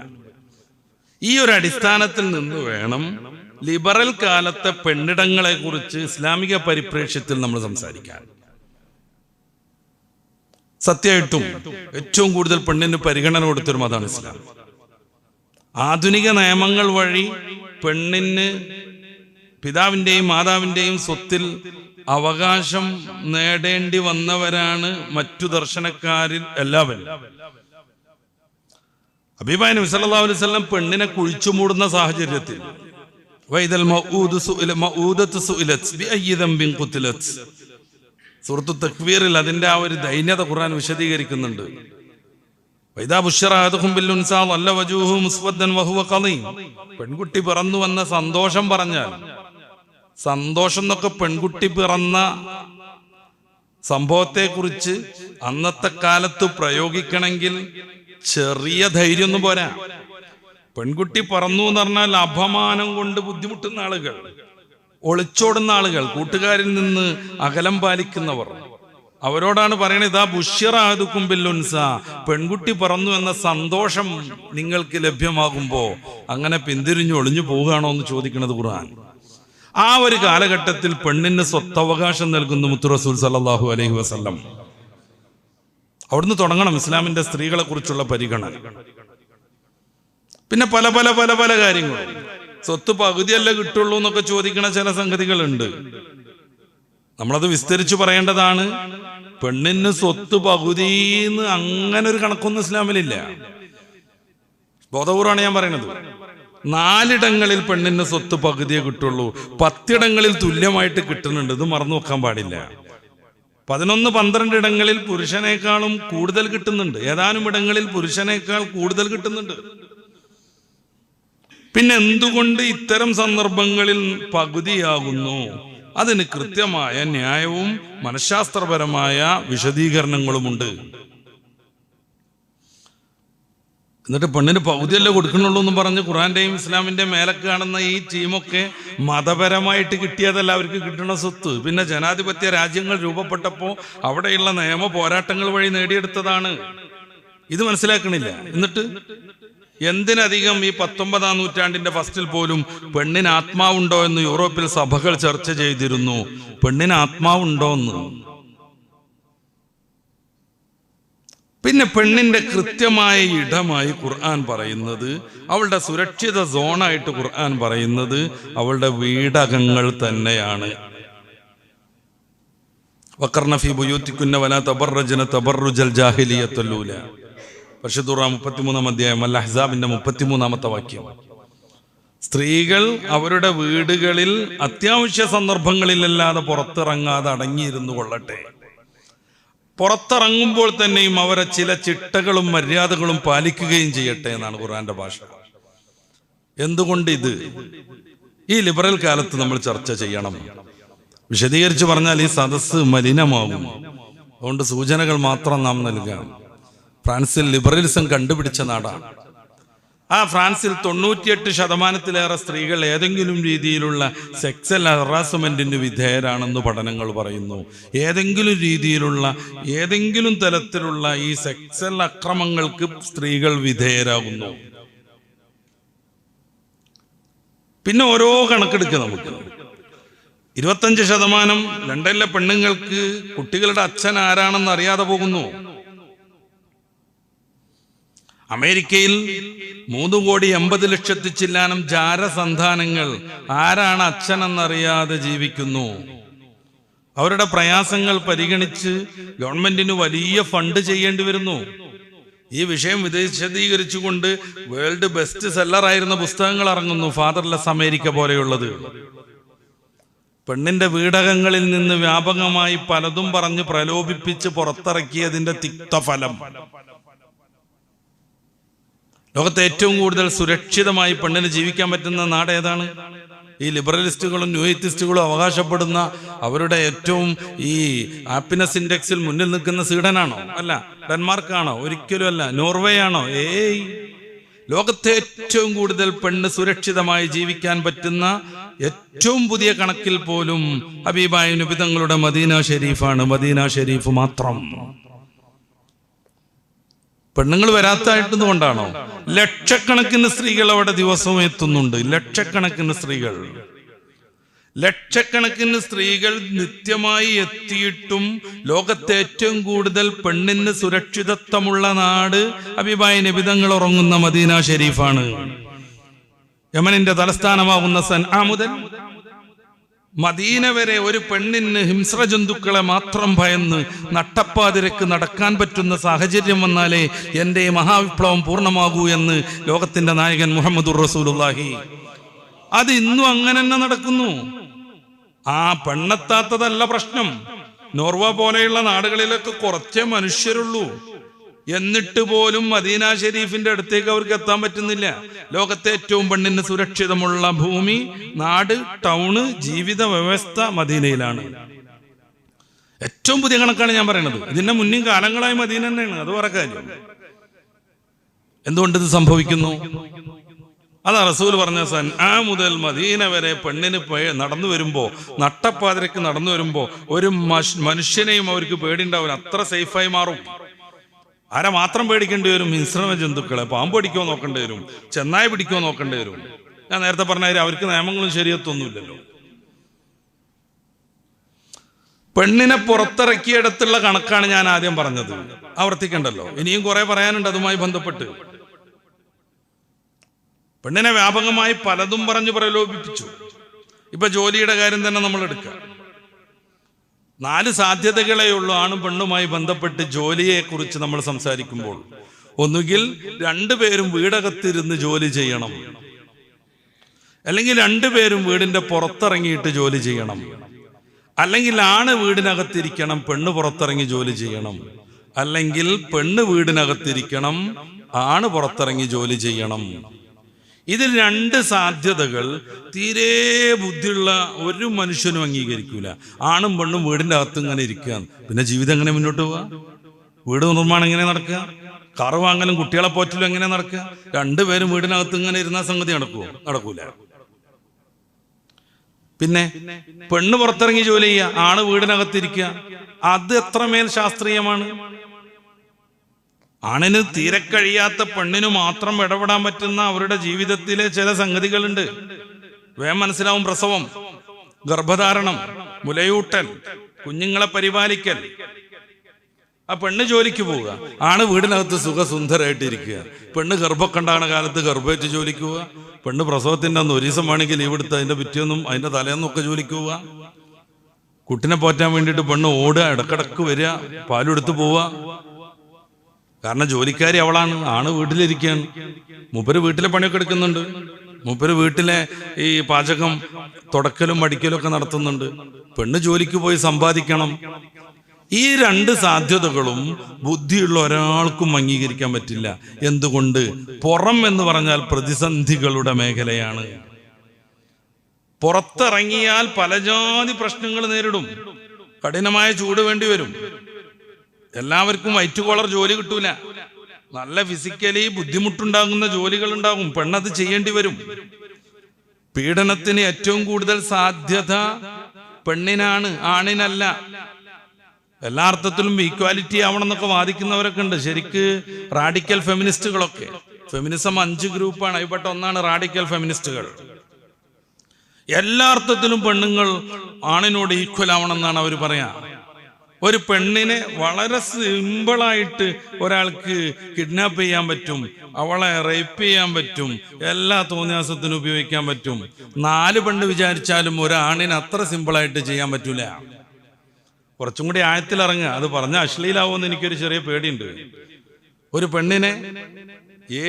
ഈ ഒരു അടിസ്ഥാനത്തിൽ നിന്ന് വേണം ലിബറൽ കാലത്തെ പെണ്ണിടങ്ങളെ കുറിച്ച് ഇസ്ലാമിക പരിപ്രേക്ഷ്യത്തിൽ നമ്മൾ സംസാരിക്കാൻ. സത്യമായിട്ടും ഏറ്റവും കൂടുതൽ പെണ്ണിന് പരിഗണന കൊടുത്തൊരു മതമാണ് ഇസ്ലാം. ആധുനിക നിയമങ്ങൾ വഴി പെണ്ണിന് പിതാവിന്റെയും മാതാവിന്റെയും സ്വത്തിൽ അവകാശം നേടേണ്ടി വന്നവരാണ് മറ്റു ദർശനക്കാരിൽ എല്ലാവരും. ഹബീബായ നബി സല്ലല്ലാഹു അലൈഹി വസല്ലം പെണ്ണിനെ കുഴിച്ചു മൂടുന്ന സാഹചര്യത്തിൽ വൈദൽ മഊദതു സുഇലത് ബിഅയ്യി ദംബിൻ ഖുതിലത്, സൂറത്തു തക്വീറിൽ അതിന്റെ ആ ഒരു ദൈന്യത ഖുർആൻ വിശദീകരിക്കുന്നുണ്ട്. വൈദാ ബുശ്ശിറ അഹദുഹും ബിൽ ഉൻസാ വല്ല വജൂഹു മുസ്വദ്ദൻ വഹുവ ഖളീം. പെൺകുട്ടി പിറന്നു വന്ന സന്തോഷം പറഞ്ഞാൽ, സന്തോഷം എന്നൊക്കെ പെൺകുട്ടി പിറന്ന സംഭവത്തെക്കുറിച്ച് അന്നത്തെ കാലത്ത് പ്രയോഗിക്കണമെങ്കിൽ ചെറിയ ധൈര്യമൊന്നും പോരാ. പെൺകുട്ടി പറന്നു എന്ന് പറഞ്ഞാൽ അപമാനം കൊണ്ട് ബുദ്ധിമുട്ടുന്ന ആളുകൾ, ഒളിച്ചോടുന്ന ആളുകൾ, കൂട്ടുകാരിൽ നിന്ന് അകലം പാലിക്കുന്നവർ, അവരോടാണ് പറയണത് ഇതാ ബുശ്ശിറ അഹദുക്കും ബിൽ ഉൻസാ, പെൺകുട്ടി പറന്നു എന്ന സന്തോഷം നിങ്ങൾക്ക് ലഭ്യമാകുമ്പോ അങ്ങനെ പിന്തിരിഞ്ഞു ഒളിഞ്ഞു പോവുകയാണോ എന്ന് ചോദിക്കുന്നത് ഖുർആൻ. ആ ഒരു കാലഘട്ടത്തിൽ പെണ്ണിന് സ്വത്തവകാശം നൽകുന്നു മുത്തു റസൂൽ സല്ലല്ലാഹു അലൈഹി വസല്ലം. അവിടുന്ന് തുടങ്ങണം ഇസ്ലാമിന്റെ സ്ത്രീകളെ കുറിച്ചുള്ള പരിഗണന. പിന്നെ പല പല പല പല കാര്യങ്ങളും, സ്വത്ത് പകുതിയല്ല കിട്ടുള്ളൂ എന്നൊക്കെ ചോദിക്കണ ചില സംഗതികളുണ്ട്. നമ്മളത് വിസ്തരിച്ചു പറയേണ്ടതാണ്. പെണ്ണിന് സ്വത്ത് പകുതിന്ന് അങ്ങനെ ഒരു കണക്കൊന്നും ഇസ്ലാമിലില്ല. ബോധപൂർവ്വമാണ് ഞാൻ പറയുന്നത്. 4 ഇടങ്ങളിൽ പെണ്ണിന് സ്വത്ത് പകുതിയെ കിട്ടുള്ളൂ, 10 ഇടങ്ങളിൽ തുല്യമായിട്ട് കിട്ടുന്നുണ്ട്. ഇത് മറന്നു വെക്കാൻ പാടില്ല. 11-12 ഇടങ്ങളിൽ പുരുഷനേക്കാളും കൂടുതൽ കിട്ടുന്നുണ്ട്, ഏതാനും ഇടങ്ങളിൽ പുരുഷനേക്കാൾ കൂടുതൽ കിട്ടുന്നുണ്ട്. പിന്നെ എന്തുകൊണ്ട് ഇത്തരം സന്ദർഭങ്ങളിൽ പകുതിയാകുന്നു? അതിന് കൃത്യമായ ന്യായവും മനഃശാസ്ത്രപരമായ വിശദീകരണങ്ങളുമുണ്ട്. എന്നിട്ട് പെണ്ണിന് പകുതിയല്ലേ കൊടുക്കണുള്ളൂ എന്ന് പറഞ്ഞ് ഖുർആന്റെയും ഇസ്ലാമിന്റെ മേലക്ക് കാണുന്ന ഈ ടീമൊക്കെ മതപരമായിട്ട് കിട്ടിയതല്ല അവർക്ക് കിട്ടുന്ന സ്വത്ത്. പിന്നെ ജനാധിപത്യ രാജ്യങ്ങൾ രൂപപ്പെട്ടപ്പോൾ അവിടെയുള്ള നിയമ പോരാട്ടങ്ങൾ വഴി നേടിയെടുത്തതാണ്. ഇത് മനസ്സിലാക്കണില്ല. എന്നിട്ട് എന്തിനധികം ഈ 19-ാം നൂറ്റാണ്ടിന്റെ ഫസ്റ്റിൽ പോലും പെണ്ണിന് ആത്മാവുണ്ടോ എന്ന് യൂറോപ്പിൽ സഭകൾ ചർച്ച ചെയ്തിരുന്നു. പെണ്ണിന് ആത്മാവുണ്ടോ എന്ന് പിന്നെ പെണ്ണിന്റെ കൃത്യമായ ഇടമായി ഖുർആൻ പറയുന്നത്, അവളുടെ സുരക്ഷിത സോണായിട്ട് ഖുർആൻ പറയുന്നത് അവളുടെ വീടകങ്ങൾ തന്നെയാണ്. വഖർന ഫീ ബുയൂതികുന്ന വലാ തബറജ്ന തബറുജൽ ജാഹിലിയ്യത്തുൽ ഊല. പരിശുദ്ധ ഖുർആൻ 33-ാം അധ്യായം അൽ അഹ്സാബിന്റെ 33-ാമത്തെ വാക്യം. സ്ത്രീകൾ അവരുടെ വീടുകളിൽ അത്യാവശ്യ സന്ദർഭങ്ങളിലല്ലാതെ പുറത്തിറങ്ങാതെ അടങ്ങിയിരുന്നു കൊള്ളട്ടെ. പുറത്തിറങ്ങുമ്പോൾ തന്നെയും അവരെ ചില ചിട്ടകളും മര്യാദകളും പാലിക്കുകയും ചെയ്യട്ടെ എന്നാണ് ഖുർആന്റെ ഭാഷ. എന്തുകൊണ്ട് ഇത് ഈ ലിബറൽ കാലത്ത് നമ്മൾ ചർച്ച ചെയ്യണം? വിശദീകരിച്ച് പറഞ്ഞാൽ ഈ സദസ്സ് മലിനമാകും. അതുകൊണ്ട് സൂചനകൾ മാത്രം നാം നൽകാം. ഫ്രാൻസിൽ ലിബറലിസം കണ്ടുപിടിച്ച നാടാണ്. ആ ഫ്രാൻസിൽ 98% സ്ത്രീകൾ ഏതെങ്കിലും രീതിയിലുള്ള സെക്സൽ ഹറാസ്മെന്റിന് വിധേയരാണെന്ന് പഠനങ്ങൾ പറയുന്നു. ഏതെങ്കിലും രീതിയിലുള്ള ഏതെങ്കിലും തലത്തിലുള്ള ഈ സെക്സൽ അക്രമങ്ങൾക്ക് സ്ത്രീകൾ വിധേയരാകുന്നു. പിന്നെ ഓരോ കണക്കെടുക്കുക നമുക്ക്. 25% ലണ്ടനിലെ പെണ്ണുങ്ങൾക്ക് കുട്ടികളുടെ അച്ഛൻ ആരാണെന്ന് അറിയാതെ പോകുന്നു. അമേരിക്കയിൽ 3,80,00,000 ചില്ലാനം ജാരസന്താനങ്ങൾ ആരാണ് അച്ഛനെന്നറിയാതെ ജീവിക്കുന്നു. അവരുടെ പ്രയാസങ്ങൾ പരിഗണിച്ച് ഗവൺമെന്റിന് വലിയ ഫണ്ട് ചെയ്യേണ്ടി വരുന്നു. ഈ വിഷയം വിശദീകരിച്ചുകൊണ്ട് വേൾഡ് ബെസ്റ്റ് സെല്ലർ ആയിരുന്ന പുസ്തകങ്ങൾ ഇറങ്ങുന്നു. ഫാദർലെസ് അമേരിക്ക പോലെയുള്ളത്. പെണ്ണിന്റെ വീടകങ്ങളിൽ നിന്ന് വ്യാപകമായി പലതും പറഞ്ഞ് പ്രലോഭിപ്പിച്ച് പുറത്തിറക്കിയതിന്റെ തിക്തഫലം. ലോകത്തെ ഏറ്റവും കൂടുതൽ സുരക്ഷിതമായി പെണ്ണിന് ജീവിക്കാൻ പറ്റുന്ന നാട് ഏതാണ്? ഈ ലിബറലിസ്റ്റുകളും ന്യൂ എത്തിസ്റ്റുകളും അവകാശപ്പെടുന്ന അവരുടെ ഏറ്റവും ഈ ഹാപ്പിനെസ് ഇൻഡെക്സിൽ മുന്നിൽ നിൽക്കുന്ന സ്വീഡനാണോ? അല്ല. ഡെൻമാർക്കാണോ? ഒരിക്കലും അല്ല. നോർവേ ആണോ? ലോകത്തെ ഏറ്റവും കൂടുതൽ പെണ്ണ് സുരക്ഷിതമായി ജീവിക്കാൻ പറ്റുന്ന ഏറ്റവും പുതിയ കണക്കിൽ പോലും ഹബീബായ നബി തങ്ങളുടെ മദീന ഷെരീഫാണ്. മദീന ഷെരീഫ് മാത്രം. പെണ്ണുങ്ങൾ വരാത്തായിട്ടതുകൊണ്ടാണോ? ലക്ഷക്കണക്കിന് സ്ത്രീകൾ അവിടെ ദിവസവും എത്തുന്നുണ്ട്. ലക്ഷക്കണക്കിന് സ്ത്രീകൾ നിത്യമായി എത്തിയിട്ടും ലോകത്തെ ഏറ്റവും കൂടുതൽ പെണ്ണിന് സുരക്ഷിതത്വമുള്ള നാട് ഹബീബായ നബി തങ്ങൾ ഉറങ്ങുന്ന മദീന ഷെരീഫാണ്. യമനിന്റെ തലസ്ഥാനമാകുന്ന സൻആ മുതൽ മദീന വരെ ഒരു പെണ്ണിന് ഹിംസ്ര ജന്തുക്കളെ മാത്രം ഭയന്ന് നട്ടപ്പാതിരക്ക് നടക്കാൻ പറ്റുന്ന സാഹചര്യം വന്നാലേ എന്റെ മഹാവിപ്ലവം പൂർണ്ണമാകൂ എന്ന് ലോകത്തിന്റെ നായകൻ മുഹമ്മദുർ റസൂലുള്ളാഹി. അത് ഇന്നും അങ്ങനെ തന്നെ നടക്കുന്നു. ആ പെണ്ണെത്താത്തതല്ല പ്രശ്നം. നോർവ പോലെയുള്ള നാടുകളിലൊക്കെ കുറച്ചേ മനുഷ്യരുള്ളൂ. എന്നിട്ട് പോലും മദീന ഷെരീഫിന്റെ അടുത്തേക്ക് അവർക്ക് എത്താൻ പറ്റുന്നില്ല. ലോകത്തെ ഏറ്റവും പെണ്ണിന് സുരക്ഷിതമുള്ള ഭൂമി, നാട്, ടൗണ്, ജീവിത വ്യവസ്ഥ മദീനയിലാണ്. ഏറ്റവും പുതിയ കണക്കാണ് ഞാൻ പറയുന്നത്. ഇതിന്റെ മുന്നേ കാലങ്ങളായി മദീന തന്നെയാണ്. അത് വേറെ കാര്യം. എന്തുകൊണ്ട് ഇത് സംഭവിക്കുന്നു? അതാ റസൂൽ പറഞ്ഞ സൻആ മുതൽ മദീന വരെ പെണ്ണിന് നടന്നു വരുമ്പോ, നട്ടപ്പാതിരക്ക് നടന്നു വരുമ്പോ ഒരു മനുഷ്യനെയും അവർക്ക് പേടിണ്ടാവില്ല. അത്ര സേഫായി മാറും. ആരെ മാത്രം പേടിക്കേണ്ടി വരും? ഹിംസ്ര ജന്തുക്കളെ. പാമ്പ് പിടിക്കോ നോക്കേണ്ടി വരും, ചെന്നായ പിടിക്കോ നോക്കേണ്ടി വരും. ഞാൻ നേരത്തെ പറഞ്ഞ അവർക്ക് നിയമങ്ങളും ശരിയത്തൊന്നുമില്ലല്ലോ. പെണ്ണിനെ പുറത്തിറക്കിയിടത്തുള്ള കണക്കാണ് ഞാൻ ആദ്യം പറഞ്ഞത്. ആവർത്തിക്കണ്ടല്ലോ, ഇനിയും കുറെ പറയാനുണ്ട് അതുമായി ബന്ധപ്പെട്ട്. പെണ്ണിനെ വ്യാപകമായി പലതും പറഞ്ഞു പ്രലോഭിപ്പിച്ചു. ഇപ്പൊ ജോലിയുടെ കാര്യം തന്നെ നമ്മൾ എടുക്കാം. 4 സാധ്യതകളേ ഉള്ളൂ ആണും പെണ്ണുമായി ബന്ധപ്പെട്ട് ജോലിയെ കുറിച്ച് നമ്മൾ സംസാരിക്കുമ്പോൾ. ഒന്നുകിൽ 2 പേരും വീടകത്തിരുന്ന് ജോലി ചെയ്യണം, അല്ലെങ്കിൽ 2 പേരും വീടിന്റെ പുറത്തിറങ്ങിയിട്ട് ജോലി ചെയ്യണം, അല്ലെങ്കിൽ ആണ് വീടിനകത്തിരിക്കണം, പെണ്ണ് പുറത്തിറങ്ങി ജോലി ചെയ്യണം, അല്ലെങ്കിൽ പെണ്ണ് വീടിനകത്തിരിക്കണം, ആണ് പുറത്തിറങ്ങി ജോലി ചെയ്യണം. ഇതിൽ 2 സാധ്യതകൾ തീരെ ബുദ്ധിയുള്ള ഒരു മനുഷ്യനും അംഗീകരിക്കൂല. ആണും പെണ്ണും വീടിന്റെ അകത്ത് ഇങ്ങനെ ഇരിക്കുക, പിന്നെ ജീവിതം എങ്ങനെ മുന്നോട്ട് പോവുക? വീട് നിർമ്മാണം എങ്ങനെ നടക്കുക? കാറ് വാങ്ങലും കുട്ടികളെ പോറ്റലും എങ്ങനെ നടക്കുക? 2 പേരും വീടിനകത്ത് ഇങ്ങനെ ഇരുന്ന സംഗതി നടക്കുമോ? നടക്കൂല. പിന്നെ പെണ്ണ് പുറത്തിറങ്ങി ജോലി ചെയ്യുക, ആണ് വീടിനകത്തിരിക്കുക, അത് എത്രമേൽ ശാസ്ത്രീയമാണ്? ആണിന് തീരെ കഴിയാത്ത പെണ്ണിന് മാത്രം ഇടപെടാൻ പറ്റുന്ന അവരുടെ ജീവിതത്തിലെ ചില സംഗതികളുണ്ട്. വേഗം മനസ്സിലാവും. പ്രസവം, ഗർഭധാരണം, മുലയൂട്ടൽ, കുഞ്ഞുങ്ങളെ പരിപാലിക്കൽ, ആ പെണ്ണ് ജോലിക്ക് പോവുക, ആണ് വീടിനകത്ത് സുഖസുന്ദരമായിട്ട് ഇരിക്കുക. പെണ്ണ് ഗർഭമൊക്കെ ഉണ്ടാകുന്ന കാലത്ത് ഗർഭമായിട്ട് ജോലിക്ക് പോവുക. പെണ്ണ് പ്രസവത്തിൻ്റെ അന്ന് ഒരു ദിവസം വേണമെങ്കിൽ ലീവ് എടുത്ത് അതിൻ്റെ പിറ്റേന്നും അതിൻ്റെ തലേന്നൊക്കെ ജോലിക്ക് പോവുക. കുട്ടിനെ പോറ്റാൻ വേണ്ടിയിട്ട് പെണ്ണ് ഓടുക, ഇടക്കിടക്ക് വരിക, പാലെടുത്ത് പോവുക. കാരണം ജോലിക്കാരി അവളാണ്, ആണ് വീട്ടിലിരിക്കുകയാണ്. മൂപ്പര് വീട്ടിലെ പണിയൊക്കെ എടുക്കുന്നുണ്ട്. മൂപ്പര് വീട്ടിലെ ഈ പാചകം, തുടക്കലും മടിക്കലും ഒക്കെ നടത്തുന്നുണ്ട്. പെണ്ണ് ജോലിക്ക് പോയി സമ്പാദിക്കണം. ഈ രണ്ട് സാധ്യതകളും ബുദ്ധിയുള്ള ഒരാൾക്കും അംഗീകരിക്കാൻ പറ്റില്ല. എന്തുകൊണ്ട്? പുറം എന്ന് പറഞ്ഞാൽ പ്രതിസന്ധികളുടെ മേഖലയാണ്. പുറത്തിറങ്ങിയാൽ പല ജാതി പ്രശ്നങ്ങൾ നേരിടും. കഠിനമായ ചൂട് വേണ്ടി വരും. എല്ലാവർക്കും വൈറ്റ് കോളർ ജോലി കിട്ടൂല. നല്ല ഫിസിക്കലി ബുദ്ധിമുട്ടുണ്ടാകുന്ന ജോലികൾ ഉണ്ടാകും. പെണ്ണത് ചെയ്യേണ്ടി വരും. പീഡനത്തിന് ഏറ്റവും കൂടുതൽ സാധ്യത പെണ്ണിനാണ്, ആണിനല്ല. എല്ലാ അർത്ഥത്തിലും ഈക്വാലിറ്റി ആവണം എന്നൊക്കെ വാദിക്കുന്നവരൊക്കെ ഉണ്ട്. ശരിക്ക് റാഡിക്കൽ ഫെമിനിസ്റ്റുകളൊക്കെ, ഫെമിനിസം 5 ഗ്രൂപ്പാണ്, അതിൽപ്പെട്ട ഒന്നാണ് റാഡിക്കൽ ഫെമിനിസ്റ്റുകൾ. എല്ലാ അർത്ഥത്തിലും പെണ്ണുങ്ങൾ ആണിനോട് ഈക്വൽ ആവണം എന്നാണ് അവർ പറയാ. ഒരു പെണ്ണിനെ വളരെ സിമ്പിളായിട്ട് ഒരാൾക്ക് കിഡ്നാപ്പ് ചെയ്യാൻ പറ്റും, അവളെ റേപ്പ് ചെയ്യാൻ പറ്റും, എല്ലാ തോന്നിയാസത്തിനും ഉപയോഗിക്കാൻ പറ്റും. 4 പെണ്ണ് വിചാരിച്ചാലും ഒരാണിന് അത്ര സിമ്പിളായിട്ട് ചെയ്യാൻ പറ്റൂല. കുറച്ചും കൂടി ആഴത്തിലിറങ്ങുക. അത് പറഞ്ഞ അശ്ലീലാവുമെന്ന് എനിക്കൊരു ചെറിയ പേടിയുണ്ട്. ഒരു പെണ്ണിനെ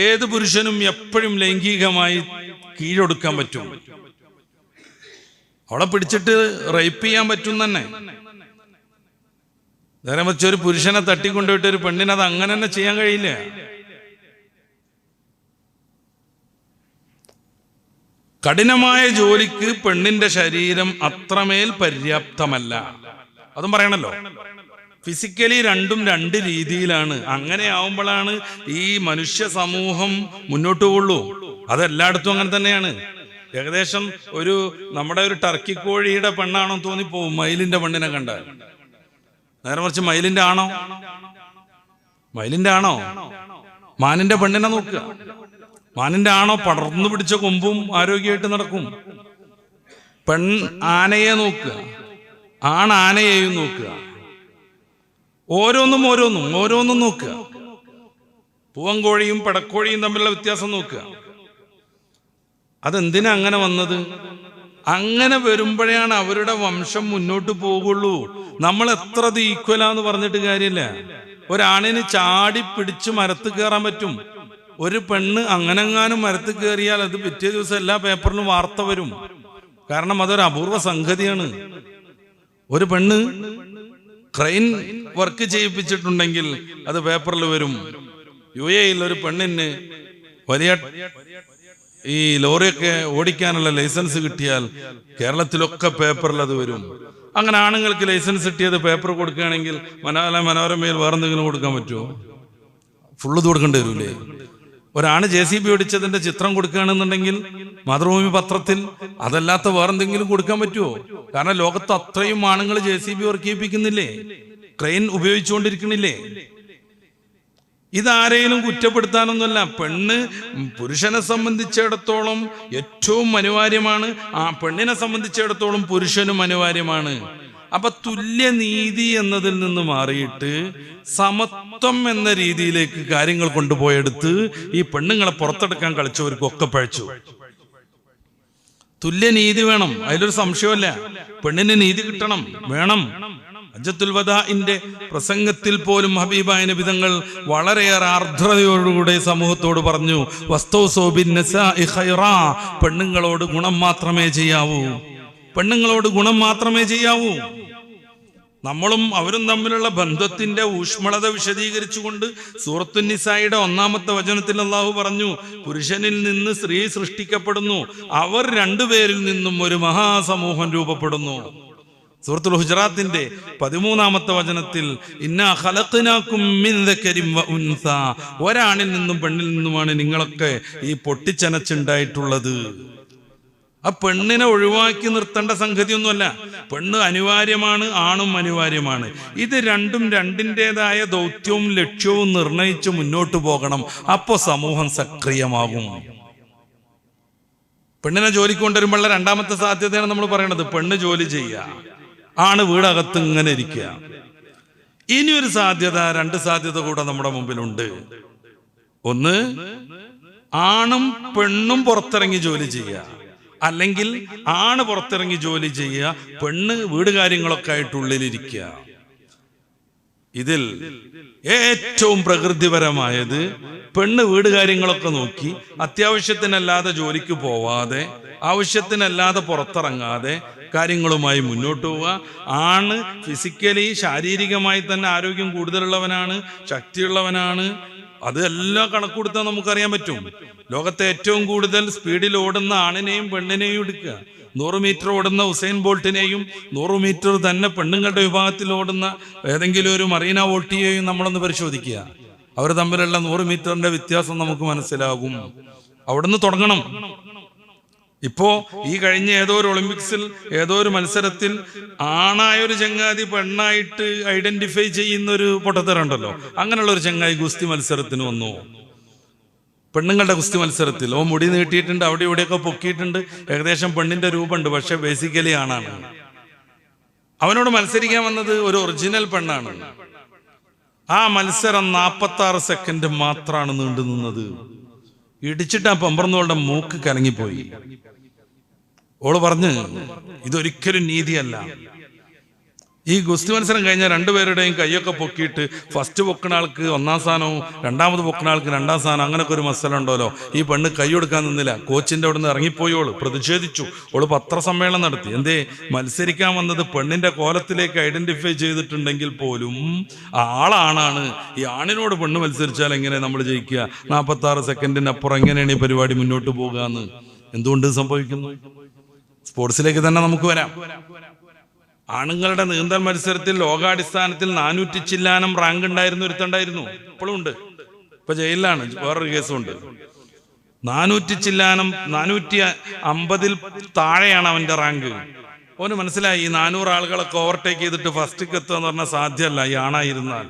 ഏത് പുരുഷനും എപ്പോഴും ലൈംഗികമായി കീഴൊടുക്കാൻ പറ്റും, അവളെ പിടിച്ചിട്ട് റേപ്പ് ചെയ്യാൻ പറ്റും തന്നെ. നേരെ മറിച്ച് ഒരു പുരുഷനെ തട്ടിക്കൊണ്ടുപോയിട്ട് ഒരു പെണ്ണിനെ അത് അങ്ങനെ തന്നെ ചെയ്യാൻ കഴിയില്ല. കഠിനമായ ജോലിക്ക് പെണ്ണിന്റെ ശരീരം അത്രമേൽ പര്യാപ്തമല്ല. അതും പറയണല്ലോ. ഫിസിക്കലി രണ്ടും 2 രീതിയിലാണ്. അങ്ങനെ ആവുമ്പോഴാണ് ഈ മനുഷ്യ സമൂഹം മുന്നോട്ട് പോകുള്ളൂ. അതെല്ലായിടത്തും അങ്ങനെ തന്നെയാണ്. ഏകദേശം നമ്മുടെ ഒരു ടർക്കി കോഴിയുടെ പെണ്ണാണോ തോന്നിപ്പോവും മയിലിന്റെ പെണ്ണിനെ കണ്ടാൽ. നേരെ മറിച്ച് മയിലിന്റെ ആണോ? മാനിന്റെ പെണ്ണിനെ നോക്കുക. മാനിന്റെ ആണോ പടർന്നു പിടിച്ച കൊമ്പും ആരോഗ്യമായിട്ട് നടക്കും. ആനയെ നോക്കുക, ആനയെയും നോക്കുക. ഓരോന്നും നോക്കുക. പൂവൻകോഴിയും പടക്കോഴിയും തമ്മിലുള്ള വ്യത്യാസം നോക്കുക. അതെന്തിനാ അങ്ങനെ വന്നത്? അങ്ങനെ വരുമ്പോഴാണ് അവരുടെ വംശം മുന്നോട്ട് പോകുള്ളൂ. നമ്മൾ എത്ര ഈക്വലാന്ന് പറഞ്ഞിട്ട് കാര്യമില്ല. ഒരാണിന് ചാടി പിടിച്ച് മരത്ത് കയറാൻ പറ്റും. ഒരു പെണ്ണ് അങ്ങനെങ്ങാനും മരത്ത് കയറിയാൽ അത് പിറ്റേ ദിവസം എല്ലാ പേപ്പറിലും വാർത്ത വരും. കാരണം അതൊരു അപൂർവ സംഗതിയാണ്. ഒരു പെണ്ണ് ക്രെയിൻ വർക്ക് ചെയ്യിപ്പിച്ചിട്ടുണ്ടെങ്കിൽ അത് പേപ്പറിൽ വരും. UAE ഒരു പെണ്ണിന് വലിയ ഈ ലോറിയൊക്കെ ഓടിക്കാനുള്ള ലൈസൻസ് കിട്ടിയാൽ കേരളത്തിലൊക്കെ പേപ്പറിൽ അത് വരും. അങ്ങനെ ആണുങ്ങൾക്ക് ലൈസൻസ് കിട്ടിയത് പേപ്പർ കൊടുക്കുകയാണെങ്കിൽ മനോരമയിൽ വേറെന്തെങ്കിലും കൊടുക്കാൻ പറ്റുമോ? ഫുള്ള് കൊടുക്കേണ്ടി വരൂലേ? ഒരാണ് JCB ഓടിച്ചതിന്റെ ചിത്രം കൊടുക്കുകയാണെന്നുണ്ടെങ്കിൽ മാതൃഭൂമി പത്രത്തിൽ, അതല്ലാത്ത വേറെന്തെങ്കിലും കൊടുക്കാൻ പറ്റുമോ? കാരണം ലോകത്ത് അത്രയും ആണുങ്ങൾ JCB വർക്ക് ചെയ്യിപ്പിക്കുന്നില്ലേ, ക്രെയിൻ ഉപയോഗിച്ചുകൊണ്ടിരിക്കണില്ലേ? ഇതാരെയും കുറ്റപ്പെടുത്താനൊന്നുമല്ല. പെണ്ണ് പുരുഷനെ സംബന്ധിച്ചിടത്തോളം ഏറ്റവും അനിവാര്യമാണ്, പെണ്ണിനെ സംബന്ധിച്ചിടത്തോളം പുരുഷനും അനിവാര്യമാണ്. അപ്പൊ തുല്യനീതി എന്നതിൽ നിന്ന് മാറിയിട്ട് സമത്വം എന്ന രീതിയിലേക്ക് കാര്യങ്ങൾ കൊണ്ടുപോയെടുത്ത് ഈ പെണ്ണുങ്ങളെ പുറത്തെടുക്കാൻ കളിച്ചവർക്കൊക്കെ പഴച്ചു. തുല്യനീതി വേണം, അതിലൊരു സംശയമല്ല. പെണ്ണിന് നീതി കിട്ടണം, വേണം. ഹജ്ജത്തുൽ വദാഇന്റെ പ്രസംഗത്തിൽ പോലും ഹബീബായ നബി തങ്ങൾ വളരെയേറെ ആർദ്രതയോടുകൂടെ സമൂഹത്തോട് പറഞ്ഞു, വസ്തൗസൂ ബിന്നിസാഇ ഖൈറാ, പെണ്ണുങ്ങളോട് ഗുണം മാത്രമേ ചെയ്യാവൂ, പെണ്ണുങ്ങളോട് ഗുണം മാത്രമേ ചെയ്യാവൂ. നമ്മളും അവരും തമ്മിലുള്ള ബന്ധത്തിന്റെ ഊഷ്മളത വിശദീകരിച്ചുകൊണ്ട് സൂറത്തുൻ നിസായുടെ 1-ാമത്തെ വചനത്തിൽ അല്ലാഹു പറഞ്ഞു, പുരുഷനിൽ നിന്ന് സ്ത്രീ സൃഷ്ടിക്കപ്പെടുന്നു, അവർ 2 പേരിൽ നിന്നും ഒരു മഹാസമൂഹം രൂപപ്പെടുന്നു. സൂറത്തുൽ ഹുജറാത്തിന്റെ 13-ാമത്തെ വചനത്തിൽ ഇന്നാ ഖലഖനാകും മിൻ ദക്കരിൻ വ ഉൻസ, ഒരാണിൽ നിന്നും പെണ്ണിൽ നിന്നുമാണ് നിങ്ങളൊക്കെ ഈ പൊട്ടിച്ചനച്ചുണ്ടായിട്ടുള്ളത്. ആ പെണ്ണിനെ ഒഴിവാക്കി നിർത്തേണ്ട സംഗതിയൊന്നുമല്ല. പെണ്ണ് അനിവാര്യമാണ്, ആണും അനിവാര്യമാണ്. ഇത് രണ്ടും രണ്ടിൻ്റെതായ ദൗത്യവും ലക്ഷ്യവും നിർണയിച്ച് മുന്നോട്ട് പോകണം. അപ്പോൾ സമൂഹം സക്രിയമാകും. പെണ്ണിനെ ജോലിക്ക് കൊണ്ടുവരുമ്പോഴുള്ള 2-ാമത്തെ സാധ്യതയാണ് നമ്മൾ പറയുന്നത്. പെണ്ണ് ജോലി ചെയ്യുക, ആണ് വീടകത്ത് ഇങ്ങനെ ഇരിക്കുക. ഇനിയൊരു സാധ്യത, രണ്ട് സാധ്യത കൂടെ നമ്മുടെ മുമ്പിലുണ്ട്. ഒന്ന്, ആണും പെണ്ണും പുറത്തിറങ്ങി ജോലി ചെയ്യുക, അല്ലെങ്കിൽ ആണ് പുറത്തിറങ്ങി ജോലി ചെയ്യുക, പെണ്ണ് വീട് കാര്യങ്ങളൊക്കെ ആയിട്ട് ഉള്ളിലിരിക്കുക. ഇതിൽ ഏറ്റവും പ്രകൃതിപരമായത് പെണ്ണ് വീട് കാര്യങ്ങളൊക്കെ നോക്കി അത്യാവശ്യത്തിനല്ലാതെ ജോലിക്ക് പോവാതെ, ആവശ്യത്തിനല്ലാതെ പുറത്തിറങ്ങാതെ കാര്യങ്ങളുമായി മുന്നോട്ട് പോവുക. ആണ് ഫിസിക്കലി ശാരീരികമായി തന്നെ ആരോഗ്യം കൂടുതലുള്ളവനാണ്, ശക്തിയുള്ളവനാണ്. അതെല്ലാം കണക്ക് കൊടുത്താൽ നമുക്കറിയാൻ പറ്റും. ലോകത്തെ ഏറ്റവും കൂടുതൽ സ്പീഡിൽ ഓടുന്ന ആണിനെയും പെണ്ണിനെയും എടുക്കുക. 100 മീറ്റർ ഓടുന്ന ഉസൈൻ ബോൾട്ടിനെയും 100 മീറ്റർ തന്നെ പെണ്ണുങ്ങളുടെ വിഭാഗത്തിൽ ഓടുന്ന ഏതെങ്കിലും ഒരു മറീന വോൾട്ടിയെയും നമ്മളൊന്ന് പരിശോധിക്കുക. അവർ തമ്മിലുള്ള 100 മീറ്ററിന്റെ വ്യത്യാസം നമുക്ക് മനസ്സിലാകും. അവിടുന്ന് തുടങ്ങണം. ഇപ്പോ ഈ കഴിഞ്ഞ ഏതോ ഒരു ഒളിമ്പിക്സിൽ ഏതോ ഒരു മത്സരത്തിൽ ആണായൊരു ചങ്ങാതി പെണ്ണായിട്ട് ഐഡന്റിഫൈ ചെയ്യുന്ന ഒരു പൊട്ടത്തരുണ്ടല്ലോ, അങ്ങനെയുള്ള ഒരു ചങ്ങായി ഗുസ്തി മത്സരത്തിന് വന്നു. പെണ്ണുങ്ങളുടെ ഗുസ്തി മത്സരത്തിൽ മുടി നീട്ടിയിട്ടുണ്ട്, അവിടെ ഇവിടെയൊക്കെ പൊക്കിയിട്ടുണ്ട്, ഏകദേശം പെണ്ണിന്റെ രൂപമുണ്ട്, പക്ഷെ ബേസിക്കലി ആണാണ്. അവനോട് മത്സരിക്കാൻ വന്നത് ഒരു ഒറിജിനൽ പെണ്ണാണ്. ആ മത്സരം 46 സെക്കൻഡ് മാത്രമാണ് നീണ്ടു നിന്നത്. ഇടിച്ചിട്ട് ആ പമ്പർന്നോളുടെ മൂക്ക് കലങ്ങിപ്പോയി. ഓള് പറഞ്ഞ്, ഇതൊരിക്കലും നീതിയല്ല. ഈ ഗുസ്തി മത്സരം കഴിഞ്ഞാൽ രണ്ടുപേരുടെയും കൈയൊക്കെ പൊക്കിയിട്ട് ഫസ്റ്റ് പൊക്കണ ആൾക്ക് 1ാം സ്ഥാനവും രണ്ടാമത് പൊക്കണ ആൾക്ക് 2ാം സ്ഥാനം, അങ്ങനൊക്കെ ഒരു മത്സരം ഉണ്ടല്ലോ. ഈ പെണ്ണ് കൈ കൊടുക്കാൻ നിന്നില്ല, കോച്ചിന്റെ അവിടെ നിന്ന് ഇറങ്ങിപ്പോയോള് പ്രതിഷേധിച്ചു. ഓള് പത്രസമ്മേളനം നടത്തി. എന്തേ? മത്സരിക്കാൻ വന്നത് പെണ്ണിന്റെ കോലത്തിലേക്ക് ഐഡന്റിഫൈ ചെയ്തിട്ടുണ്ടെങ്കിൽ പോലും ആളാണാണ്. ഈ ആണിനോട് പെണ്ണ് മത്സരിച്ചാൽ എങ്ങനെ നമ്മൾ ജയിക്കുക? 46 സെക്കൻഡിനപ്പുറം എങ്ങനെയാണ് ഈ പരിപാടി മുന്നോട്ട് പോകുക എന്ന് എന്തുകൊണ്ട് സംഭവിക്കുന്നു? സ്പോർട്സിലേക്ക് തന്നെ നമുക്ക് വരാം. ആണുങ്ങളുടെ നീന്തൽ മത്സരത്തിൽ ലോകാടിസ്ഥാനത്തിൽ 400 ചില്ലാനം റാങ്ക് ഉണ്ടായിരുന്ന ഒരുത്തുണ്ടായിരുന്നു, ഇപ്പോഴും ഉണ്ട്. ഇപ്പൊ ജയിലിലാണ്, വേറൊരു കേസുണ്ട്. 400 ചില്ലാനം, 450 താഴെയാണ് അവന്റെ റാങ്ക്. ഓന് മനസ്സിലായി ഈ 400 ആളുകളൊക്കെ ഓവർടേക്ക് ചെയ്തിട്ട് ഫസ്റ്റ് എത്തുക എന്ന് പറഞ്ഞാൽ സാധ്യമല്ല ഈ ആണായിരുന്നാൽ.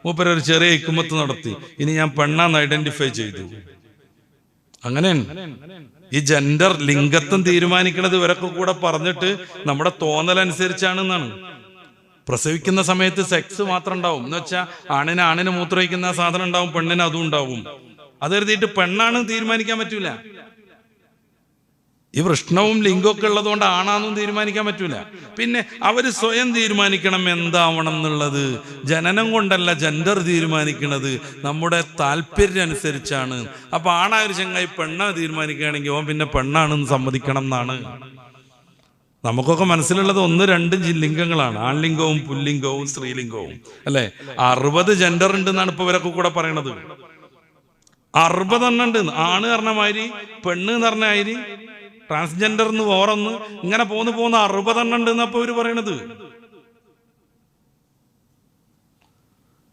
മൂപ്പരൊരു ചെറിയ ഇക്കുമത്ത് നടത്തി. ഇനി ഞാൻ പെണ്ണാന്ന് ഐഡന്റിഫൈ ചെയ്തു. അങ്ങനെയാണ് ഈ ജെൻഡർ ലിംഗത്വം തീരുമാനിക്കുന്നത്. ഇവരൊക്കെ കൂടെ പറഞ്ഞിട്ട് നമ്മുടെ തോന്നലനുസരിച്ചാണെന്നാണ്. പ്രസവിക്കുന്ന സമയത്ത് സെക്സ് മാത്രം ഉണ്ടാവും എന്ന് വെച്ചാൽ ആണിന് മൂത്രമൊഴിക്കുന്ന സാധനം ഉണ്ടാവും, പെണ്ണിന് അതും ഉണ്ടാവും. അത് കരുതിയിട്ട് പെണ്ണാണ് തീരുമാനിക്കാൻ പറ്റൂല. ഈ വൃഷ്ണവും ലിംഗമൊക്കെ ഉള്ളതുകൊണ്ട് ആണാന്നും തീരുമാനിക്കാൻ പറ്റൂല. പിന്നെ അവര് സ്വയം തീരുമാനിക്കണം എന്താവണം എന്നുള്ളത്. ജനനം കൊണ്ടല്ല ജെൻഡർ തീരുമാനിക്കുന്നത്, നമ്മുടെ താല്പര്യം അനുസരിച്ചാണ്. അപ്പൊ ആണായൊരു ചങ്ങായി പെണ്ണ തീരുമാനിക്കുകയാണെങ്കിൽ ഓൻ പിന്നെ പെണ്ണാണെന്ന് സമ്മതിക്കണം എന്നാണ്. നമുക്കൊക്കെ മനസ്സിലുള്ളത് 1-2 ലിംഗങ്ങളാണ്, ആൺലിംഗവും പുല്ലിംഗവും സ്ത്രീലിംഗവും, അല്ലെ? 60 ജെൻഡർ ഉണ്ട് എന്നാണ് ഇപ്പൊ ഇവരൊക്കെ കൂടെ പറയണത്. 60 എണ്ണം ഉണ്ട്. ആണ് പറഞ്ഞ മാതിരി, പെണ്ണ് എന്ന് പറഞ്ഞ മാതിരി, ട്രാൻസ്ജെൻഡർ എന്ന് വേറൊന്ന്, ഇങ്ങനെ പോന്ന് 60 എണ്ണം ഉണ്ട് എന്നപ്പോ ഇവര് പറയണത്.